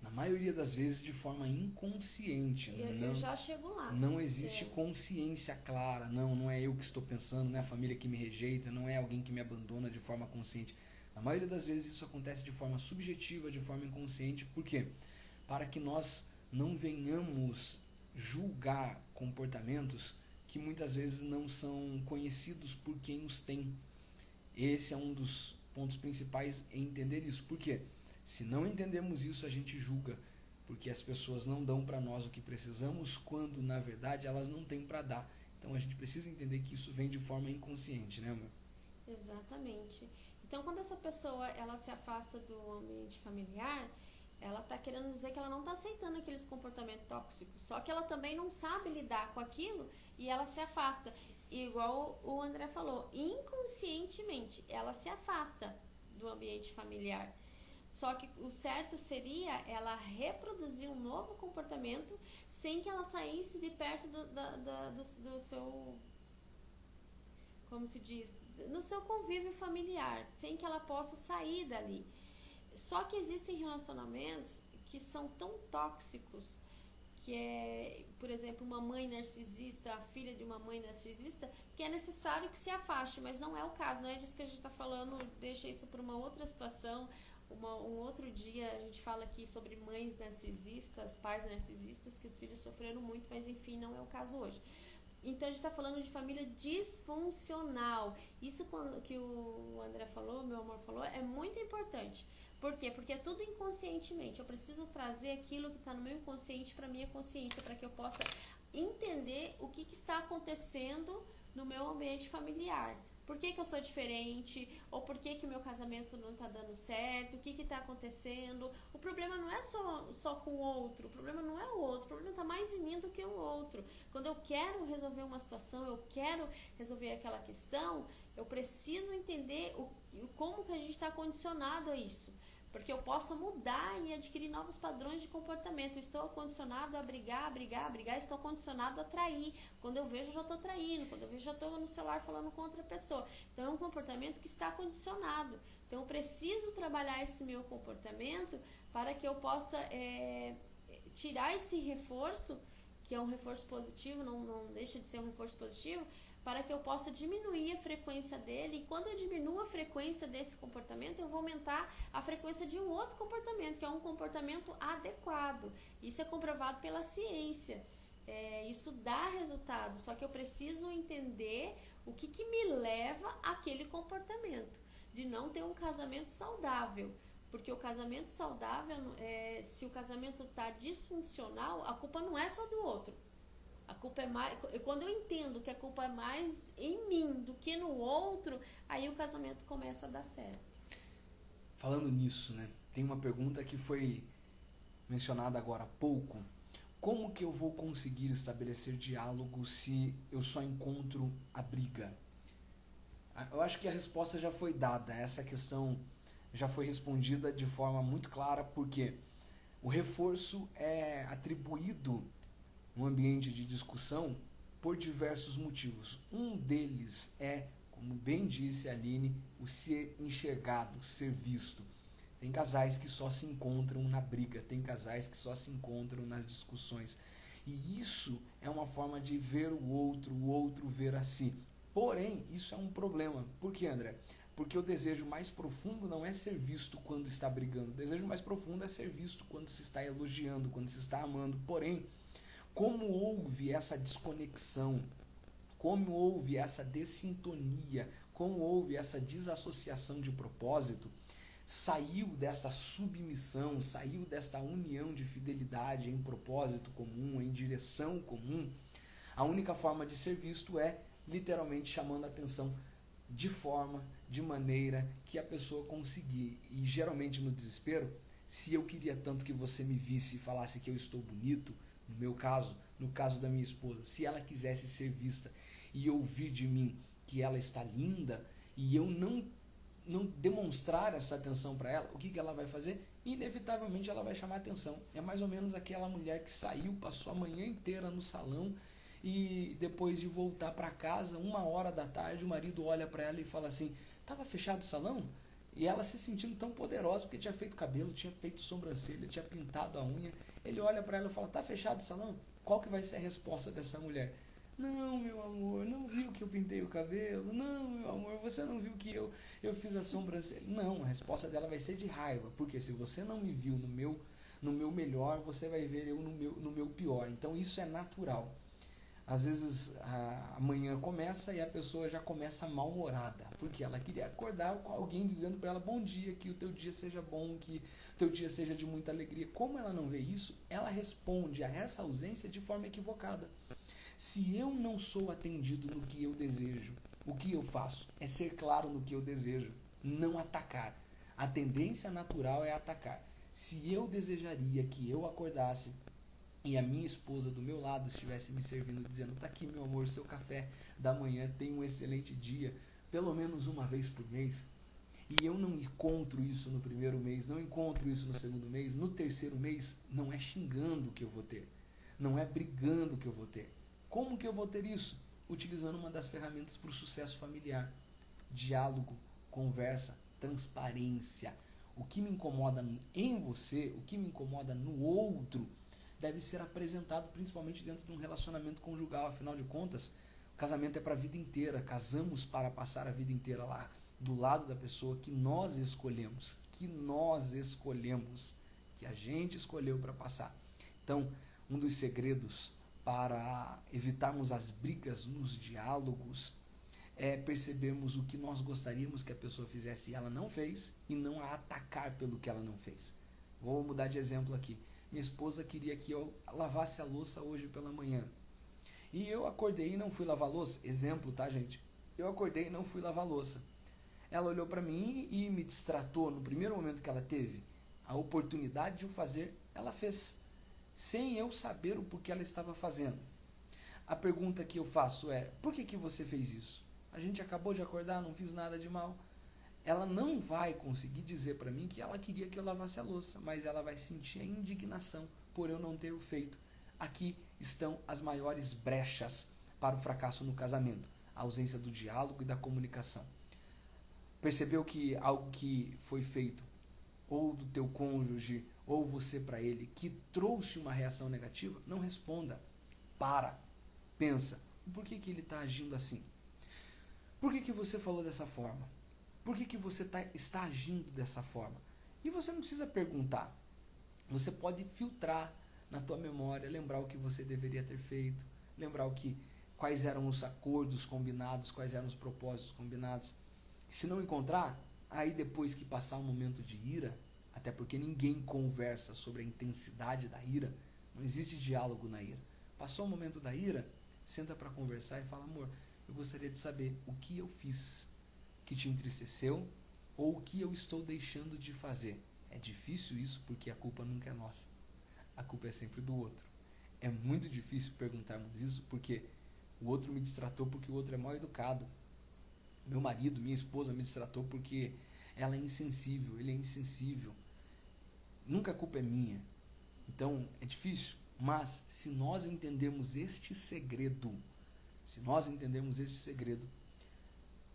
na maioria das vezes, de forma inconsciente. Eu já chego lá. Não existe consciência clara. Não é eu que estou pensando, não é a família que me rejeita, não é alguém que me abandona de forma consciente. Na maioria das vezes isso acontece de forma subjetiva, de forma inconsciente. Por quê? Para que nós não venhamos julgar comportamentos que muitas vezes não são conhecidos por quem os tem. Esse é um dos pontos principais em entender isso. Por quê? Se não entendemos isso, a gente julga, porque as pessoas não dão para nós o que precisamos, quando na verdade elas não têm para dar. Então a gente precisa entender que isso vem de forma inconsciente, né, amor? Exatamente. Então, quando essa pessoa ela se afasta do ambiente familiar, ela está querendo dizer que ela não está aceitando aqueles comportamentos tóxicos. Só que ela também não sabe lidar com aquilo e ela se afasta. Igual o André falou, inconscientemente ela se afasta do ambiente familiar. Só que o certo seria ela reproduzir um novo comportamento sem que ela saísse de perto do seu, como se diz, no seu convívio familiar, sem que ela possa sair dali. Só que existem relacionamentos que são tão tóxicos, que é, por exemplo, uma mãe narcisista, a filha de uma mãe narcisista, que é necessário que se afaste, mas não é o caso, não é disso que a gente está falando, deixa isso para uma outra situação, um outro dia a gente fala aqui sobre mães narcisistas, pais narcisistas, que os filhos sofreram muito, mas enfim, não é o caso hoje. Então a gente está falando de família disfuncional. Isso que o André falou, meu amor falou, é muito importante. Por quê? Porque é tudo inconscientemente. Eu preciso trazer aquilo que está no meu inconsciente para a minha consciência, para que eu possa entender o que está acontecendo no meu ambiente familiar. Por que eu sou diferente? Ou por que o meu casamento não está dando certo? O que está acontecendo? O problema não é só com o outro. O problema não é o outro. O problema está mais em mim do que o outro. Quando eu quero resolver uma situação, eu quero resolver aquela questão, eu preciso entender como que a gente está condicionado a isso. Porque eu posso mudar e adquirir novos padrões de comportamento. Eu estou condicionado a brigar, estou condicionado a trair. Quando eu vejo, eu já estou traindo. Quando eu vejo, já estou no celular falando com outra pessoa. Então, é um comportamento que está condicionado. Então, eu preciso trabalhar esse meu comportamento para que eu possa tirar esse reforço, que é um reforço positivo, não deixa de ser um reforço positivo, para que eu possa diminuir a frequência dele. E quando eu diminuo a frequência desse comportamento, eu vou aumentar a frequência de um outro comportamento, que é um comportamento adequado. Isso é comprovado pela ciência. Isso dá resultado, só que eu preciso entender o que me leva àquele comportamento, de não ter um casamento saudável. Porque o casamento saudável, se o casamento está disfuncional, a culpa não é só do outro. A culpa é mais... Quando eu entendo que a culpa é mais em mim do que no outro, aí o casamento começa a dar certo. Falando nisso, né? Tem uma pergunta que foi mencionada agora há pouco. Como que eu vou conseguir estabelecer diálogo se eu só encontro a briga? Eu acho que a resposta já foi dada. Essa questão já foi respondida de forma muito clara, porque o reforço é atribuído no ambiente de discussão por diversos motivos. Um deles é, como bem disse a Aline, o ser enxergado, ser visto. Tem casais que só se encontram na briga, tem casais que só se encontram nas discussões. E isso é uma forma de ver o outro ver a si. Porém, isso é um problema. Por quê, André? Porque o desejo mais profundo não é ser visto quando está brigando. O desejo mais profundo é ser visto quando se está elogiando, quando se está amando. Porém, como houve essa desconexão, como houve essa dessintonia, como houve essa desassociação de propósito, saiu desta submissão, saiu desta união de fidelidade em propósito comum, em direção comum, a única forma de ser visto é literalmente chamando a atenção de forma, de maneira que a pessoa conseguir. E geralmente no desespero, se eu queria tanto que você me visse e falasse que eu estou bonito, no meu caso, no caso da minha esposa, se ela quisesse ser vista e ouvir de mim que ela está linda e eu não demonstrar essa atenção para ela, o que ela vai fazer? Inevitavelmente ela vai chamar atenção. É mais ou menos aquela mulher que saiu, passou a manhã inteira no salão e depois de voltar para casa, 1h da tarde, o marido olha para ela e fala assim: estava fechado o salão? E ela se sentindo tão poderosa porque tinha feito cabelo, tinha feito sobrancelha, tinha pintado a unha. Ele olha para ela e fala: tá fechado o salão? Qual que vai ser a resposta dessa mulher? Não, meu amor, não viu que eu pintei o cabelo? Não, meu amor, você não viu que eu fiz a sobrancelha? Não, a resposta dela vai ser de raiva, porque se você não me viu no meu melhor, você vai ver eu no meu pior. Então isso é natural. Às vezes a manhã começa e a pessoa já começa mal-humorada, porque ela queria acordar com alguém dizendo para ela: bom dia, que o teu dia seja bom, que o teu dia seja de muita alegria. Como ela não vê isso, ela responde a essa ausência de forma equivocada. Se eu não sou atendido no que eu desejo, o que eu faço é ser claro no que eu desejo, não atacar. A tendência natural é atacar. Se eu desejaria que eu acordasse e a minha esposa do meu lado estivesse me servindo, dizendo: tá aqui, meu amor, seu café da manhã, tenha um excelente dia, pelo menos uma vez por mês, e eu não encontro isso no primeiro mês, não encontro isso no segundo mês, no terceiro mês, não é xingando que eu vou ter, não é brigando que eu vou ter. Como que eu vou ter isso? Utilizando uma das ferramentas para o sucesso familiar: diálogo, conversa, transparência. O que me incomoda em você, o que me incomoda no outro, deve ser apresentado principalmente dentro de um relacionamento conjugal. Afinal de contas, o casamento é para a vida inteira. Casamos para passar a vida inteira lá, do lado da pessoa que nós escolhemos, que a gente escolheu para passar. Então, um dos segredos para evitarmos as brigas nos diálogos é percebermos o que nós gostaríamos que a pessoa fizesse e ela não fez, e não a atacar pelo que ela não fez. Vou mudar de exemplo aqui. Minha esposa queria que eu lavasse a louça hoje pela manhã. E eu acordei e não fui lavar a louça. Exemplo, tá, gente? Eu acordei e não fui lavar a louça. Ela olhou para mim e me distratou. No primeiro momento que ela teve a oportunidade de o fazer, ela fez, sem eu saber o porquê ela estava fazendo. A pergunta que eu faço é: por que você fez isso? A gente acabou de acordar, não fiz nada de mal. Ela não vai conseguir dizer para mim que ela queria que eu lavasse a louça, mas ela vai sentir a indignação por eu não ter o feito. Aqui estão as maiores brechas para o fracasso no casamento: a ausência do diálogo e da comunicação. Percebeu que algo que foi feito, ou do teu cônjuge, ou você para ele, que trouxe uma reação negativa? Não responda. Pensa, por que ele está agindo assim? Por que você falou dessa forma? Por que você está agindo dessa forma? E você não precisa perguntar. Você pode filtrar na tua memória, lembrar o que você deveria ter feito, lembrar quais eram os acordos combinados, quais eram os propósitos combinados. E se não encontrar, aí depois que passar um momento de ira, até porque ninguém conversa sobre a intensidade da ira, não existe diálogo na ira. Passou o momento da ira, senta para conversar e fala, amor, eu gostaria de saber o que eu fiz que te entristeceu ou o que eu estou deixando de fazer. É difícil isso porque a culpa nunca é nossa. A culpa é sempre do outro. É muito difícil perguntarmos isso porque o outro me destratou porque o outro é mal educado. Meu marido, minha esposa me destratou porque ela é insensível, ele é insensível. Nunca a culpa é minha. Então, é difícil. Mas, se nós entendermos este segredo,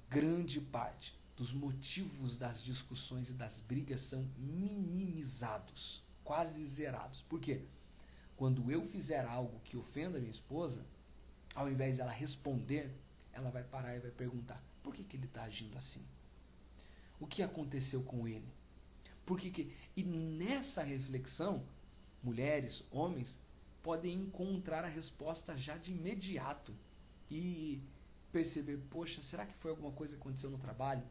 grande parte dos motivos das discussões e das brigas são minimizados, quase zerados. Por quê? Quando eu fizer algo que ofenda a minha esposa, ao invés de ela responder, ela vai parar e vai perguntar, por que ele está agindo assim? O que aconteceu com ele? E nessa reflexão, mulheres, homens, podem encontrar a resposta já de imediato e perceber, poxa, será que foi alguma coisa que aconteceu no trabalho?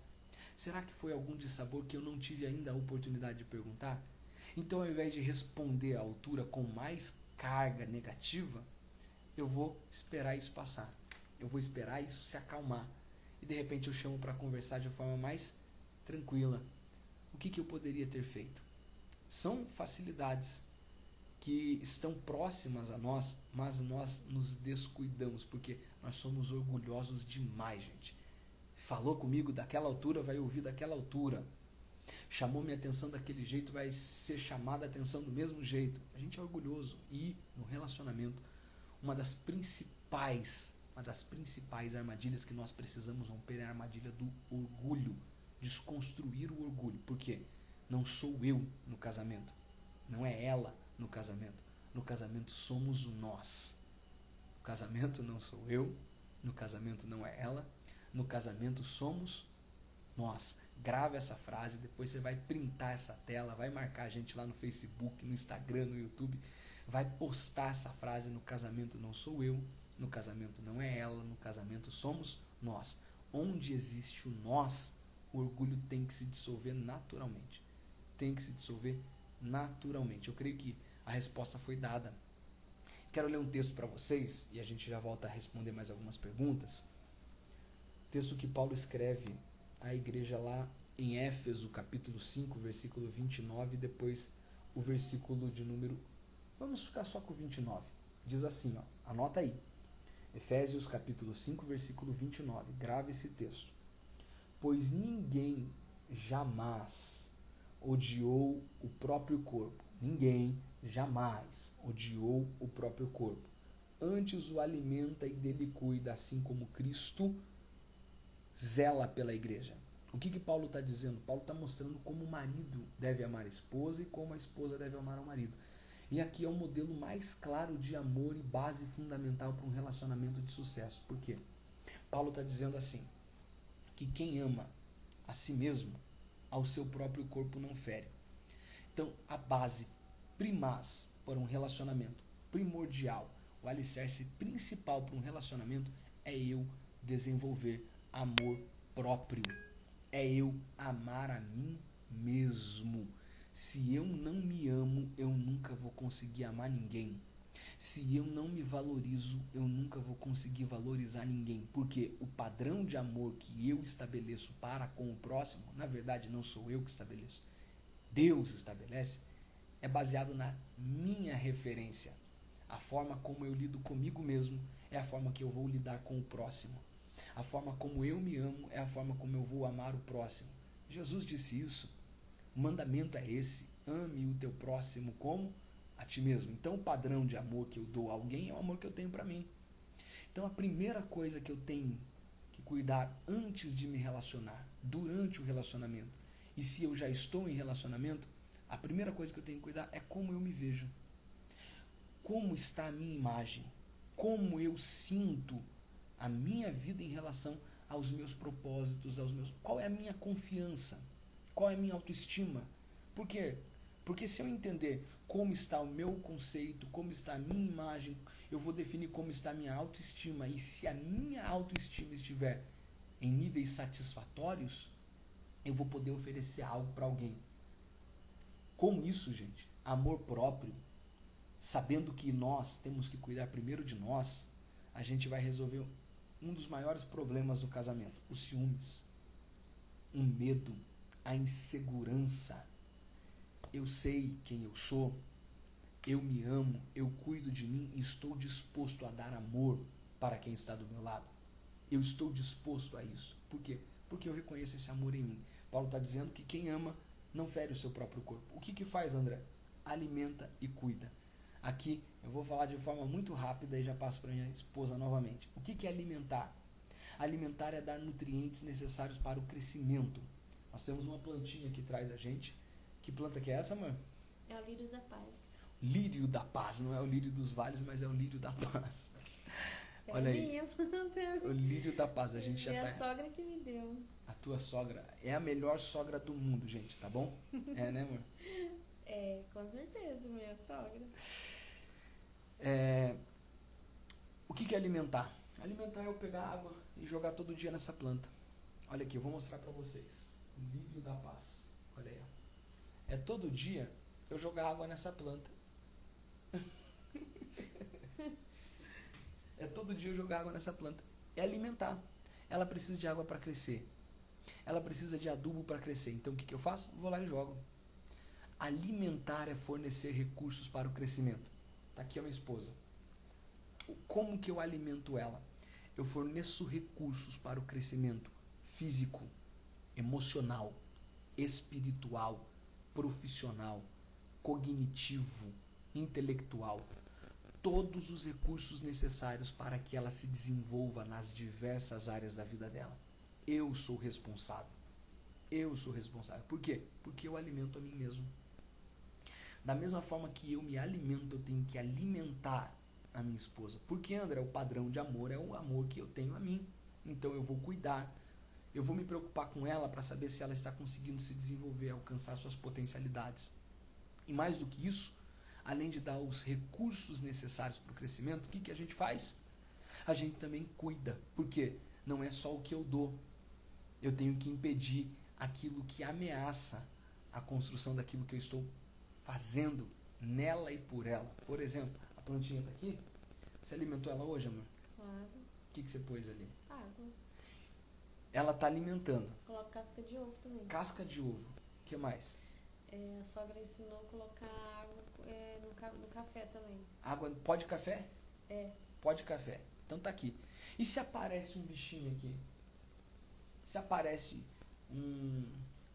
Será que foi algum dissabor que eu não tive ainda a oportunidade de perguntar? Então, ao invés de responder à altura com mais carga negativa, eu vou esperar isso passar. Eu vou esperar isso se acalmar. E de repente eu chamo para conversar de forma mais tranquila. O que eu poderia ter feito? São facilidades que estão próximas a nós, mas nós nos descuidamos, porque nós somos orgulhosos demais, gente. Falou comigo daquela altura, vai ouvir daquela altura. Chamou minha atenção daquele jeito, vai ser chamada a atenção do mesmo jeito. A gente é orgulhoso. E no relacionamento, uma das principais armadilhas que nós precisamos romper é a armadilha do orgulho. Desconstruir o orgulho. Por quê? Não sou eu no casamento. Não é ela no casamento. No casamento somos nós. No casamento não sou eu. No casamento não é ela. No casamento somos nós. Grava essa frase, depois você vai printar essa tela, vai marcar a gente lá no Facebook, no Instagram, no YouTube, vai postar essa frase, no casamento não sou eu, no casamento não é ela, no casamento somos nós. Onde existe o nós, o orgulho tem que se dissolver naturalmente. Tem que se dissolver naturalmente. Eu creio que a resposta foi dada. Quero ler um texto para vocês e a gente já volta a responder mais algumas perguntas. Texto que Paulo escreve à igreja lá em Éfeso, capítulo 5, versículo 29, e depois o versículo de número... Vamos ficar só com 29. Diz assim, ó, anota aí. Efésios, capítulo 5, versículo 29. Grave esse texto. Pois ninguém jamais odiou o próprio corpo. Ninguém jamais odiou o próprio corpo. Antes o alimenta e dele cuida, assim como Cristo zela pela igreja. O que Paulo está dizendo? Paulo está mostrando como o marido deve amar a esposa e como a esposa deve amar o marido. E aqui é o modelo mais claro de amor e base fundamental para um relacionamento de sucesso. Por quê? Paulo está dizendo assim, que quem ama a si mesmo, ao seu próprio corpo não fere. Então, a base primaz para um relacionamento, primordial, o alicerce principal para um relacionamento é eu desenvolver amor próprio. É eu amar a mim mesmo. Se eu não me amo, eu nunca vou conseguir amar ninguém. Se eu não me valorizo, eu nunca vou conseguir valorizar ninguém. Porque o padrão de amor que eu estabeleço para com o próximo, na verdade não sou eu que estabeleço, Deus estabelece, é baseado na minha referência. A forma como eu lido comigo mesmo é a forma que eu vou lidar com o próximo. A forma como eu me amo é a forma como eu vou amar o próximo. Jesus disse isso. O mandamento é esse. Ame o teu próximo como a ti mesmo. Então o padrão de amor que eu dou a alguém é o amor que eu tenho para mim. Então a primeira coisa que eu tenho que cuidar antes de me relacionar, durante o relacionamento, e se eu já estou em relacionamento, a primeira coisa que eu tenho que cuidar é como eu me vejo. Como está a minha imagem? Como eu sinto a minha vida em relação aos meus propósitos, qual é a minha confiança? Qual é a minha autoestima? Por quê? Porque se eu entender como está o meu conceito, como está a minha imagem, eu vou definir como está a minha autoestima. E se a minha autoestima estiver em níveis satisfatórios, eu vou poder oferecer algo para alguém. Com isso, gente, amor próprio sabendo que nós temos que cuidar primeiro de nós, a gente vai resolver um dos maiores problemas do casamento: os ciúmes, o medo, a insegurança. Eu sei quem eu sou, eu me amo, eu cuido de mim e estou disposto a dar amor para quem está do meu lado. Eu estou disposto a isso. Por quê? Porque eu reconheço esse amor em mim. Paulo está dizendo que quem ama não fere o seu próprio corpo. O que faz, André? Alimenta e cuida. Aqui eu vou falar de forma muito rápida e já passo para minha esposa novamente. O que é alimentar? Alimentar é dar nutrientes necessários para o crescimento. Nós temos uma plantinha que traz a gente. Que planta que é essa, mãe? É o lírio da paz. Lírio da paz. Não é o lírio dos vales, mas é o lírio da paz. Olha aí. O lírio da paz. A gente já a sogra que me deu. A tua sogra é a melhor sogra do mundo, gente, tá bom? É, né, amor? É, com certeza, minha sogra. O que é alimentar? Alimentar é eu pegar água e jogar todo dia nessa planta. Olha aqui, eu vou mostrar pra vocês. O lírio da paz. Olha aí. É todo dia eu jogar água nessa planta. É todo dia eu jogar água nessa planta. É alimentar. Ela precisa de água para crescer. Ela precisa de adubo para crescer. Então o que eu faço? Vou lá e jogo. Alimentar é fornecer recursos para o crescimento. Tá aqui a minha esposa. Como que eu alimento ela? Eu forneço recursos para o crescimento físico, emocional, espiritual, profissional, cognitivo, intelectual. Todos os recursos necessários para que ela se desenvolva nas diversas áreas da vida dela. Eu sou responsável. Eu sou responsável. Por quê? Porque eu alimento a mim mesmo. Da mesma forma que eu me alimento, eu tenho que alimentar a minha esposa. Porque, André, o padrão de amor é o amor que eu tenho a mim. Então eu vou cuidar. Eu vou me preocupar com ela para saber se ela está conseguindo se desenvolver, alcançar suas potencialidades. E mais do que isso, além de dar os recursos necessários para o crescimento, o que a gente faz? A gente também cuida. Por quê? Não é só o que eu dou. Eu tenho que impedir aquilo que ameaça a construção daquilo que eu estou fazendo nela e por ela. Por exemplo, a plantinha está aqui. Você alimentou ela hoje, amor? Claro. O que você pôs ali? Água. Ela está alimentando. Coloco casca de ovo também. Casca de ovo. O que mais? A sogra ensinou a colocar água no café também. Água, pó de café? É. Pó de café. Então tá aqui. E se aparece um bichinho aqui? Se aparece um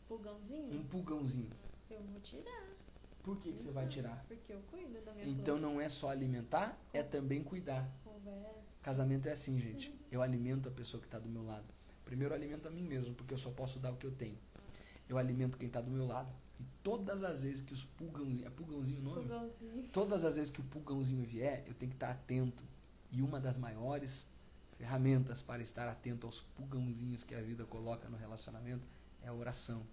pulgãozinho? Eu vou tirar. Por que você vai tirar? Porque eu cuido da minha Então planta. não é só alimentar, é também cuidar. Conversa. Casamento é assim, gente. Eu alimento a pessoa que está do meu lado. Primeiro eu alimento a mim mesmo, porque eu só posso dar o que eu tenho. Eu alimento quem está do meu lado. E todas as vezes que os pulgãozinhos... É pulgãozinho o nome? Pulgãozinho. Todas as vezes que o pulgãozinho vier, eu tenho que estar atento. E uma das maiores ferramentas para estar atento aos pulgãozinhos que a vida coloca no relacionamento é a oração,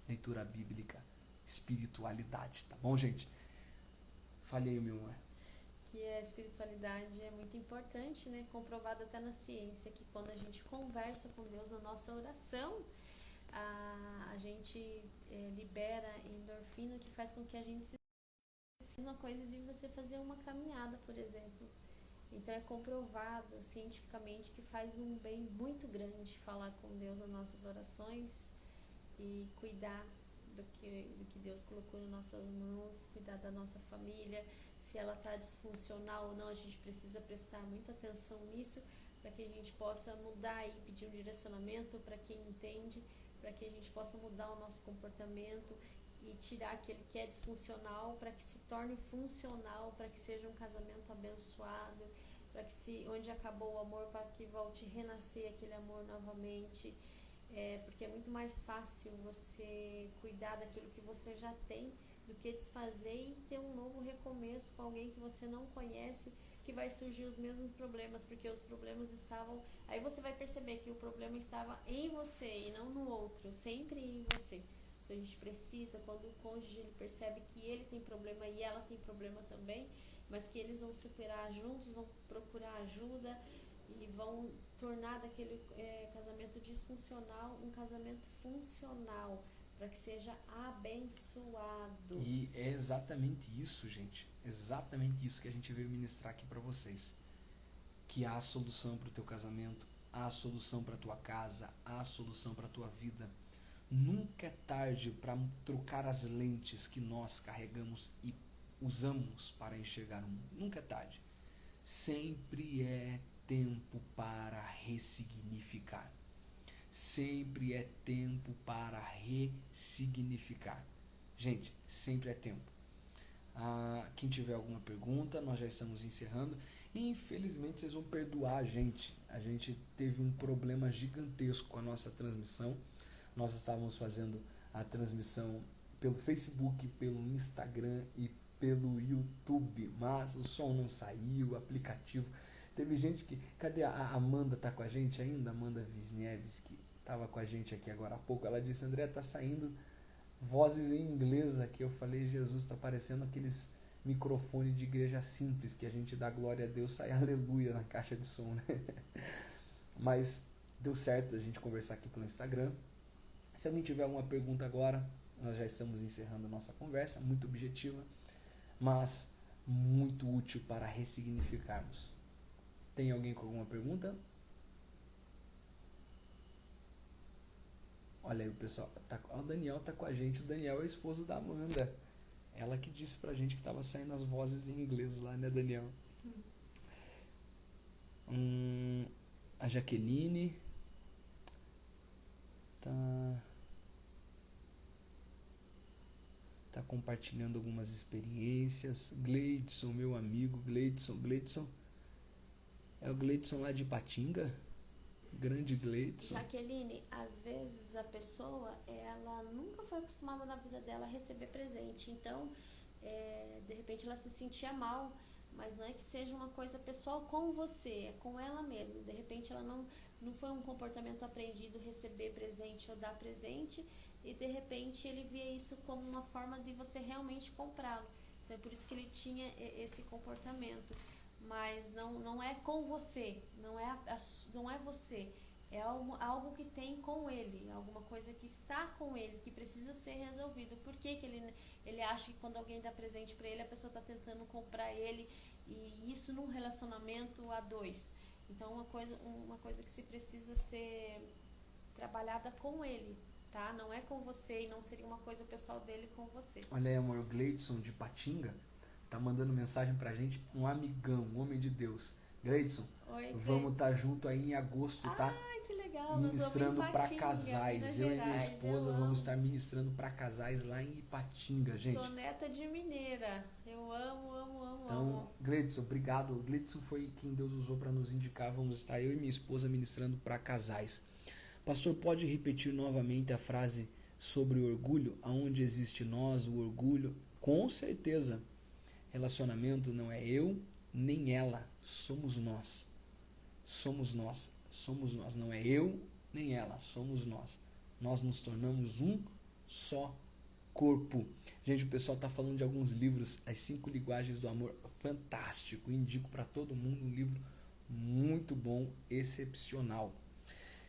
leitura bíblica, espiritualidade. Tá bom, gente? Falei, meu amor. Que a espiritualidade é muito importante, né? Comprovado até na ciência, que quando a gente conversa com Deus na nossa oração, a gente libera endorfina que faz com que a gente se... Uma coisa de você fazer uma caminhada, por exemplo. Então é comprovado cientificamente que faz um bem muito grande falar com Deus nas nossas orações e cuidar do que Deus colocou nas nossas mãos, cuidar da nossa família. Se ela está disfuncional ou não, a gente precisa prestar muita atenção nisso para que a gente possa mudar e pedir um direcionamento para quem entende, para que a gente possa mudar o nosso comportamento e tirar aquele que é disfuncional para que se torne funcional, para que seja um casamento abençoado, para que onde acabou o amor, para que volte a renascer aquele amor novamente, porque é muito mais fácil você cuidar daquilo que você já tem do que desfazer e ter um novo recomeço com alguém que você não conhece, que vai surgir os mesmos problemas, porque os problemas estavam... Aí você vai perceber que o problema estava em você e não no outro, sempre em você. Então a gente precisa, quando o cônjuge ele percebe que ele tem problema e ela tem problema também, mas que eles vão superar juntos, vão procurar ajuda e vão tornar daquele casamento disfuncional um casamento funcional, para que seja abençoado. E é exatamente isso, gente. Exatamente isso que a gente veio ministrar aqui para vocês. Que há solução para o teu casamento, há solução para a tua casa, há solução para a tua vida. Nunca é tarde para trocar as lentes que nós carregamos e usamos para enxergar o mundo. Nunca é tarde. Sempre é tempo para ressignificar. Sempre é tempo para ressignificar. Gente, sempre é tempo. Quem tiver alguma pergunta, nós já estamos encerrando. Infelizmente vocês vão perdoar a gente. A gente teve um problema gigantesco com a nossa transmissão. Nós estávamos fazendo a transmissão pelo Facebook, pelo Instagram e pelo YouTube, mas o som não saiu, o aplicativo. Teve gente que... Cadê a Amanda? Tá com a gente ainda? Amanda Wisniewski, que estava com a gente aqui agora há pouco. Ela disse: André, tá saindo vozes em inglês aqui. Eu falei: Jesus, tá parecendo aqueles microfone de igreja simples que a gente dá glória a Deus, sai aleluia na caixa de som, né? Mas deu certo a gente conversar aqui pelo Instagram. Se alguém tiver alguma pergunta agora, nós já estamos encerrando a nossa conversa, muito objetiva, mas muito útil para ressignificarmos. Tem alguém com alguma pergunta? Olha aí o pessoal, o Daniel tá com a gente. O Daniel é o esposo da Amanda. Ela que disse pra gente que tava saindo as vozes em inglês lá, né, Daniel? A Jaqueline tá compartilhando algumas experiências. Gleidson, meu amigo, Gleidson. É o Gleidson lá de Ipatinga? Grande Gleidson. Jaqueline, às vezes a pessoa, ela nunca foi acostumada na vida dela a receber presente, então de repente ela se sentia mal, mas não é que seja uma coisa pessoal com você, é com ela mesma. De repente ela não foi um comportamento aprendido receber presente ou dar presente, e de repente ele via isso como uma forma de você realmente comprá-lo. Então é por isso que ele tinha esse comportamento. Mas não é com você, não é você, é algo que tem com ele, alguma coisa que está com ele, que precisa ser resolvido. Por que ele acha que quando alguém dá presente para ele, a pessoa está tentando comprar ele, e isso num relacionamento a dois? Então uma coisa que se precisa ser trabalhada com ele, tá? Não é com você, e não seria uma coisa pessoal dele com você. Olha aí, amor, o Gleidson de Patinga tá mandando mensagem pra gente, um amigão, um homem de Deus. Gleidson, vamos estar junto aí em agosto, tá? Ai, que legal. Ministrando para Ipatinga, casais. Eu e minha esposa vamos estar ministrando para casais lá em Ipatinga, gente. Sou neta de mineira. Eu amo. Então, Gleidson, obrigado. O Gleidson foi quem Deus usou para nos indicar. Vamos estar eu e minha esposa ministrando para casais. Pastor, pode repetir novamente a frase sobre o orgulho? Aonde existe nós, o orgulho? Com certeza. Relacionamento não é eu nem ela, somos nós. Somos nós. Não é eu nem ela, somos nós. Nós nos tornamos um só corpo. Gente, o pessoal está falando de alguns livros, As 5 Linguagens do Amor, fantástico. Indico para todo mundo, um livro muito bom, excepcional.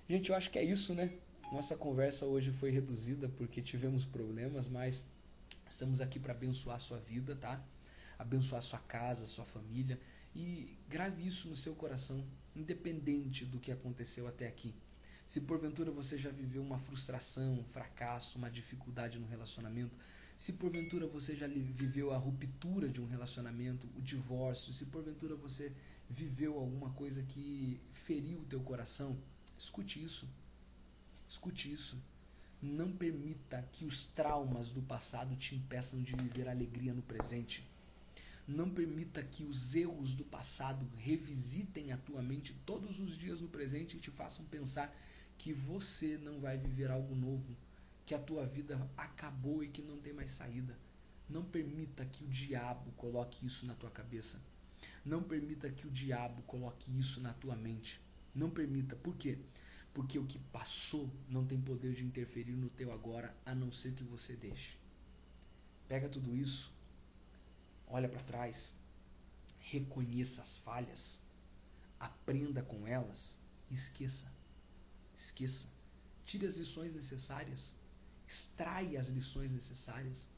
Gente, eu acho que é isso, né? Nossa conversa hoje foi reduzida porque tivemos problemas, mas estamos aqui para abençoar a sua vida, tá? Abençoar a sua casa, a sua família, e grave isso no seu coração, independente do que aconteceu até aqui. Se porventura você já viveu uma frustração, um fracasso, uma dificuldade no relacionamento, se porventura você já viveu a ruptura de um relacionamento, o divórcio, se porventura você viveu alguma coisa que feriu o teu coração, escute isso. Escute isso. Não permita que os traumas do passado te impeçam de viver alegria no presente. Não permita que os erros do passado revisitem a tua mente todos os dias no presente e te façam pensar que você não vai viver algo novo, que a tua vida acabou e que não tem mais saída. Não permita que o diabo coloque isso na tua cabeça. Não permita que o diabo coloque isso na tua mente. Não permita. Por quê? Porque o que passou não tem poder de interferir no teu agora, a não ser que você deixe. Pega tudo isso, olha para trás, reconheça as falhas, aprenda com elas e esqueça. Esqueça. Tire as lições necessárias Extraia as lições necessárias.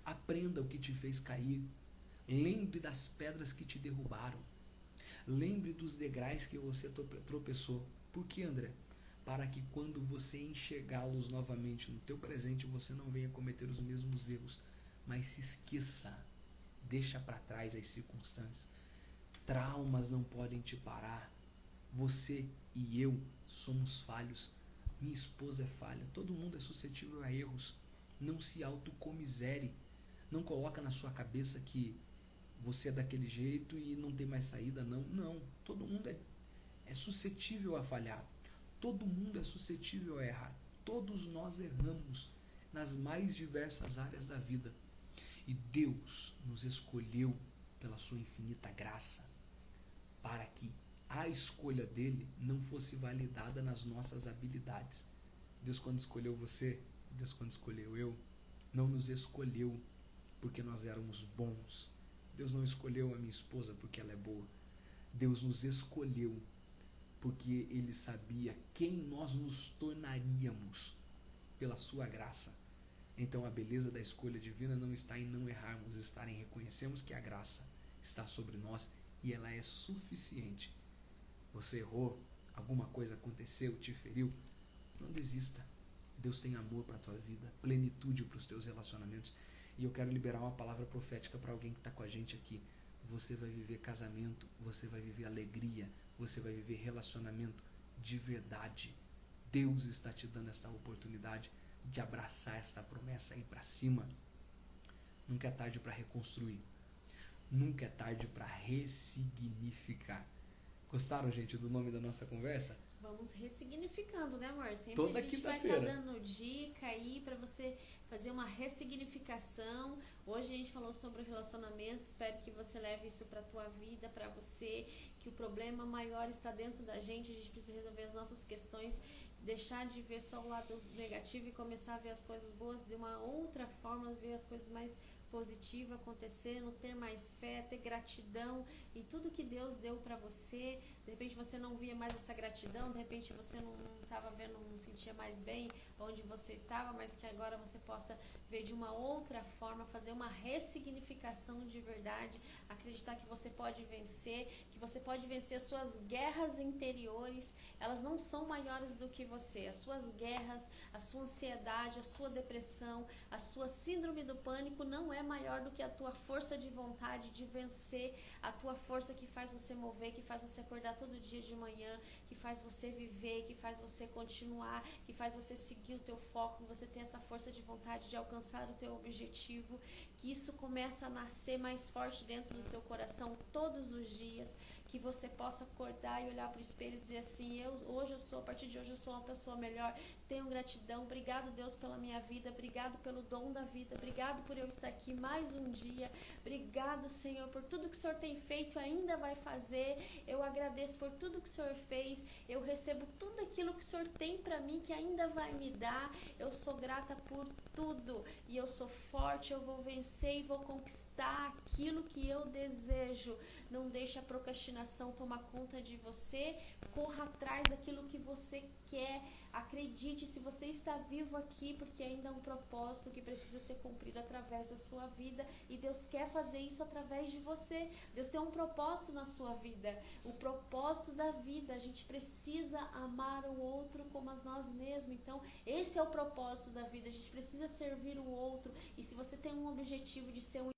Aprenda o que te fez cair. Lembre das pedras que te derrubaram. Lembre dos degraus que você tropeçou. Por que, André? Para que quando você enxergá-los novamente no teu presente, você não venha cometer os mesmos erros, mas se esqueça. Deixa para trás as circunstâncias. Traumas não podem te parar. Você e eu somos falhos. Minha esposa é falha. Todo mundo é suscetível a erros. Não se autocomisere. Não coloca na sua cabeça que você é daquele jeito e não tem mais saída, não. Não. Todo mundo é suscetível a falhar. Todo mundo é suscetível a errar. Todos nós erramos nas mais diversas áreas da vida. E Deus nos escolheu pela sua infinita graça para que a escolha dele não fosse validada nas nossas habilidades. Deus, quando escolheu você, Deus, quando escolheu eu, não nos escolheu porque nós éramos bons. Deus não escolheu a minha esposa porque ela é boa. Deus nos escolheu porque Ele sabia quem nós nos tornaríamos pela sua graça. Então a beleza da escolha divina não está em não errarmos, está em reconhecermos que a graça está sobre nós e ela é suficiente. Você errou, alguma coisa aconteceu, te feriu, não desista. Deus tem amor para a tua vida, plenitude para os teus relacionamentos. E eu quero liberar uma palavra profética para alguém que está com a gente aqui. Você vai viver casamento, você vai viver alegria, você vai viver relacionamento de verdade. Deus está te dando esta oportunidade de abraçar esta promessa, ir para cima. Nunca é tarde para reconstruir. Nunca é tarde para ressignificar. Gostaram, gente, do nome da nossa conversa? Vamos ressignificando, né, amor? Sempre Toda a gente vai quinta-feira. estar dando dica aí para você fazer uma ressignificação. Hoje a gente falou sobre o relacionamento. Espero que você leve isso para a tua vida, para você, que o problema maior está dentro da gente. A gente precisa resolver as nossas questões, deixar de ver só o lado negativo e começar a ver as coisas boas de uma outra forma, ver as coisas mais positivas acontecendo, ter mais fé, ter gratidão em tudo que Deus deu para você. De repente você não via mais essa gratidão, de repente você não estava vendo, não sentia mais bem onde você estava, mas que agora você possa ver de uma outra forma, fazer uma ressignificação de verdade, acreditar que você pode vencer, as suas guerras interiores. Elas não são maiores do que você. As suas guerras, a sua ansiedade, a sua depressão, a sua síndrome do pânico não é maior do que a tua força de vontade de vencer, a tua força que faz você mover, que faz você acordar todo dia de manhã, que faz você viver, que faz você continuar, que faz você seguir o teu foco, que você tem essa força de vontade de alcançar o teu objetivo, que isso começa a nascer mais forte dentro do teu coração todos os dias, que você possa acordar e olhar para o espelho e dizer assim, a partir de hoje eu sou uma pessoa melhor, tenho gratidão, obrigado Deus pela minha vida, obrigado pelo dom da vida, obrigado por eu estar aqui mais um dia, obrigado Senhor por tudo que o Senhor tem feito e ainda vai fazer, eu agradeço por tudo que o Senhor fez, eu recebo tudo aquilo que o Senhor tem para mim que ainda vai me dar, eu sou grata por tudo e eu sou forte, eu vou vencer e vou conquistar aquilo que eu desejo. Não deixe a procrastinação tomar conta de você, corra atrás daquilo que você quer, acredite, se você está vivo aqui, porque ainda há um propósito que precisa ser cumprido através da sua vida, e Deus quer fazer isso através de você. Deus tem um propósito na sua vida, o propósito da vida, a gente precisa amar o outro como a nós mesmos. Então esse é o propósito da vida, a gente precisa servir o outro, e se você tem um objetivo de ser um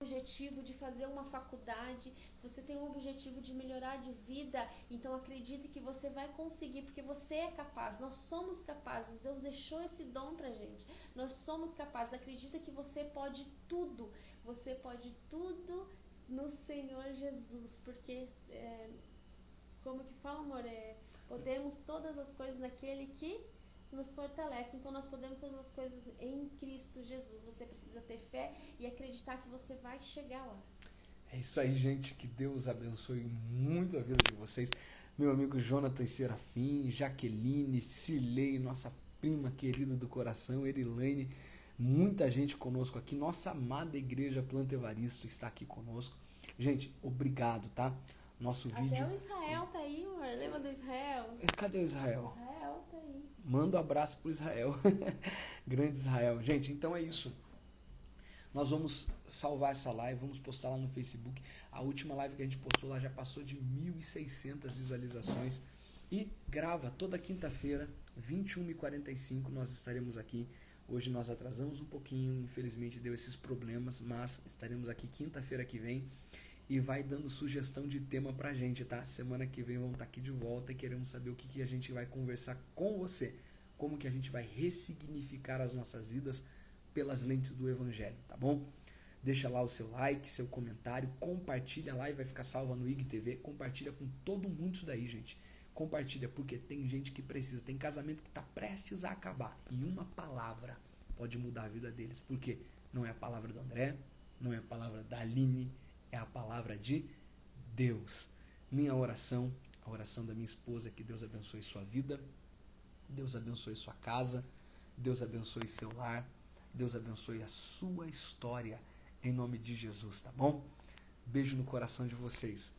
objetivo de fazer uma faculdade, se você tem um objetivo de melhorar de vida, então acredite que você vai conseguir, porque você é capaz, nós somos capazes, Deus deixou esse dom pra gente, nós somos capazes, acredita que você pode tudo no Senhor Jesus, porque como que fala, amor, podemos todas as coisas naquele que nos fortalece, então nós podemos todas as coisas em Cristo Jesus. Você precisa ter fé e acreditar que você vai chegar lá. É isso aí, gente, que Deus abençoe muito a vida de vocês. Meu amigo Jonathan Serafim, Jaqueline, Cirlei, nossa prima querida do coração, Erilaine, muita gente conosco aqui, nossa amada igreja Planta Evaristo está aqui conosco. Gente, obrigado, tá? Nosso vídeo... Até o Israel tá aí, amor. Lembra do Israel? Cadê o Israel? Israel tá aí. Manda um abraço pro Israel. Grande Israel. Gente, então é isso. Nós vamos salvar essa live, vamos postar lá no Facebook. A última live que a gente postou lá já passou de 1.600 visualizações. E grava toda quinta-feira, 21h45, nós estaremos aqui. Hoje nós atrasamos um pouquinho, infelizmente deu esses problemas, mas estaremos aqui quinta-feira que vem. E vai dando sugestão de tema pra gente, tá? Semana que vem vamos estar aqui de volta e queremos saber o que a gente vai conversar com você. Como que a gente vai ressignificar as nossas vidas pelas lentes do Evangelho, tá bom? Deixa lá o seu like, seu comentário, compartilha lá e vai ficar salva no IGTV. Compartilha com todo mundo isso daí, gente. Compartilha, porque tem gente que precisa, tem casamento que está prestes a acabar. E uma palavra pode mudar a vida deles. Porque não é a palavra do André, não é a palavra da Aline, é a palavra de Deus. Minha oração, a oração da minha esposa, é que Deus abençoe sua vida, Deus abençoe sua casa, Deus abençoe seu lar, Deus abençoe a sua história, em nome de Jesus, tá bom? Beijo no coração de vocês.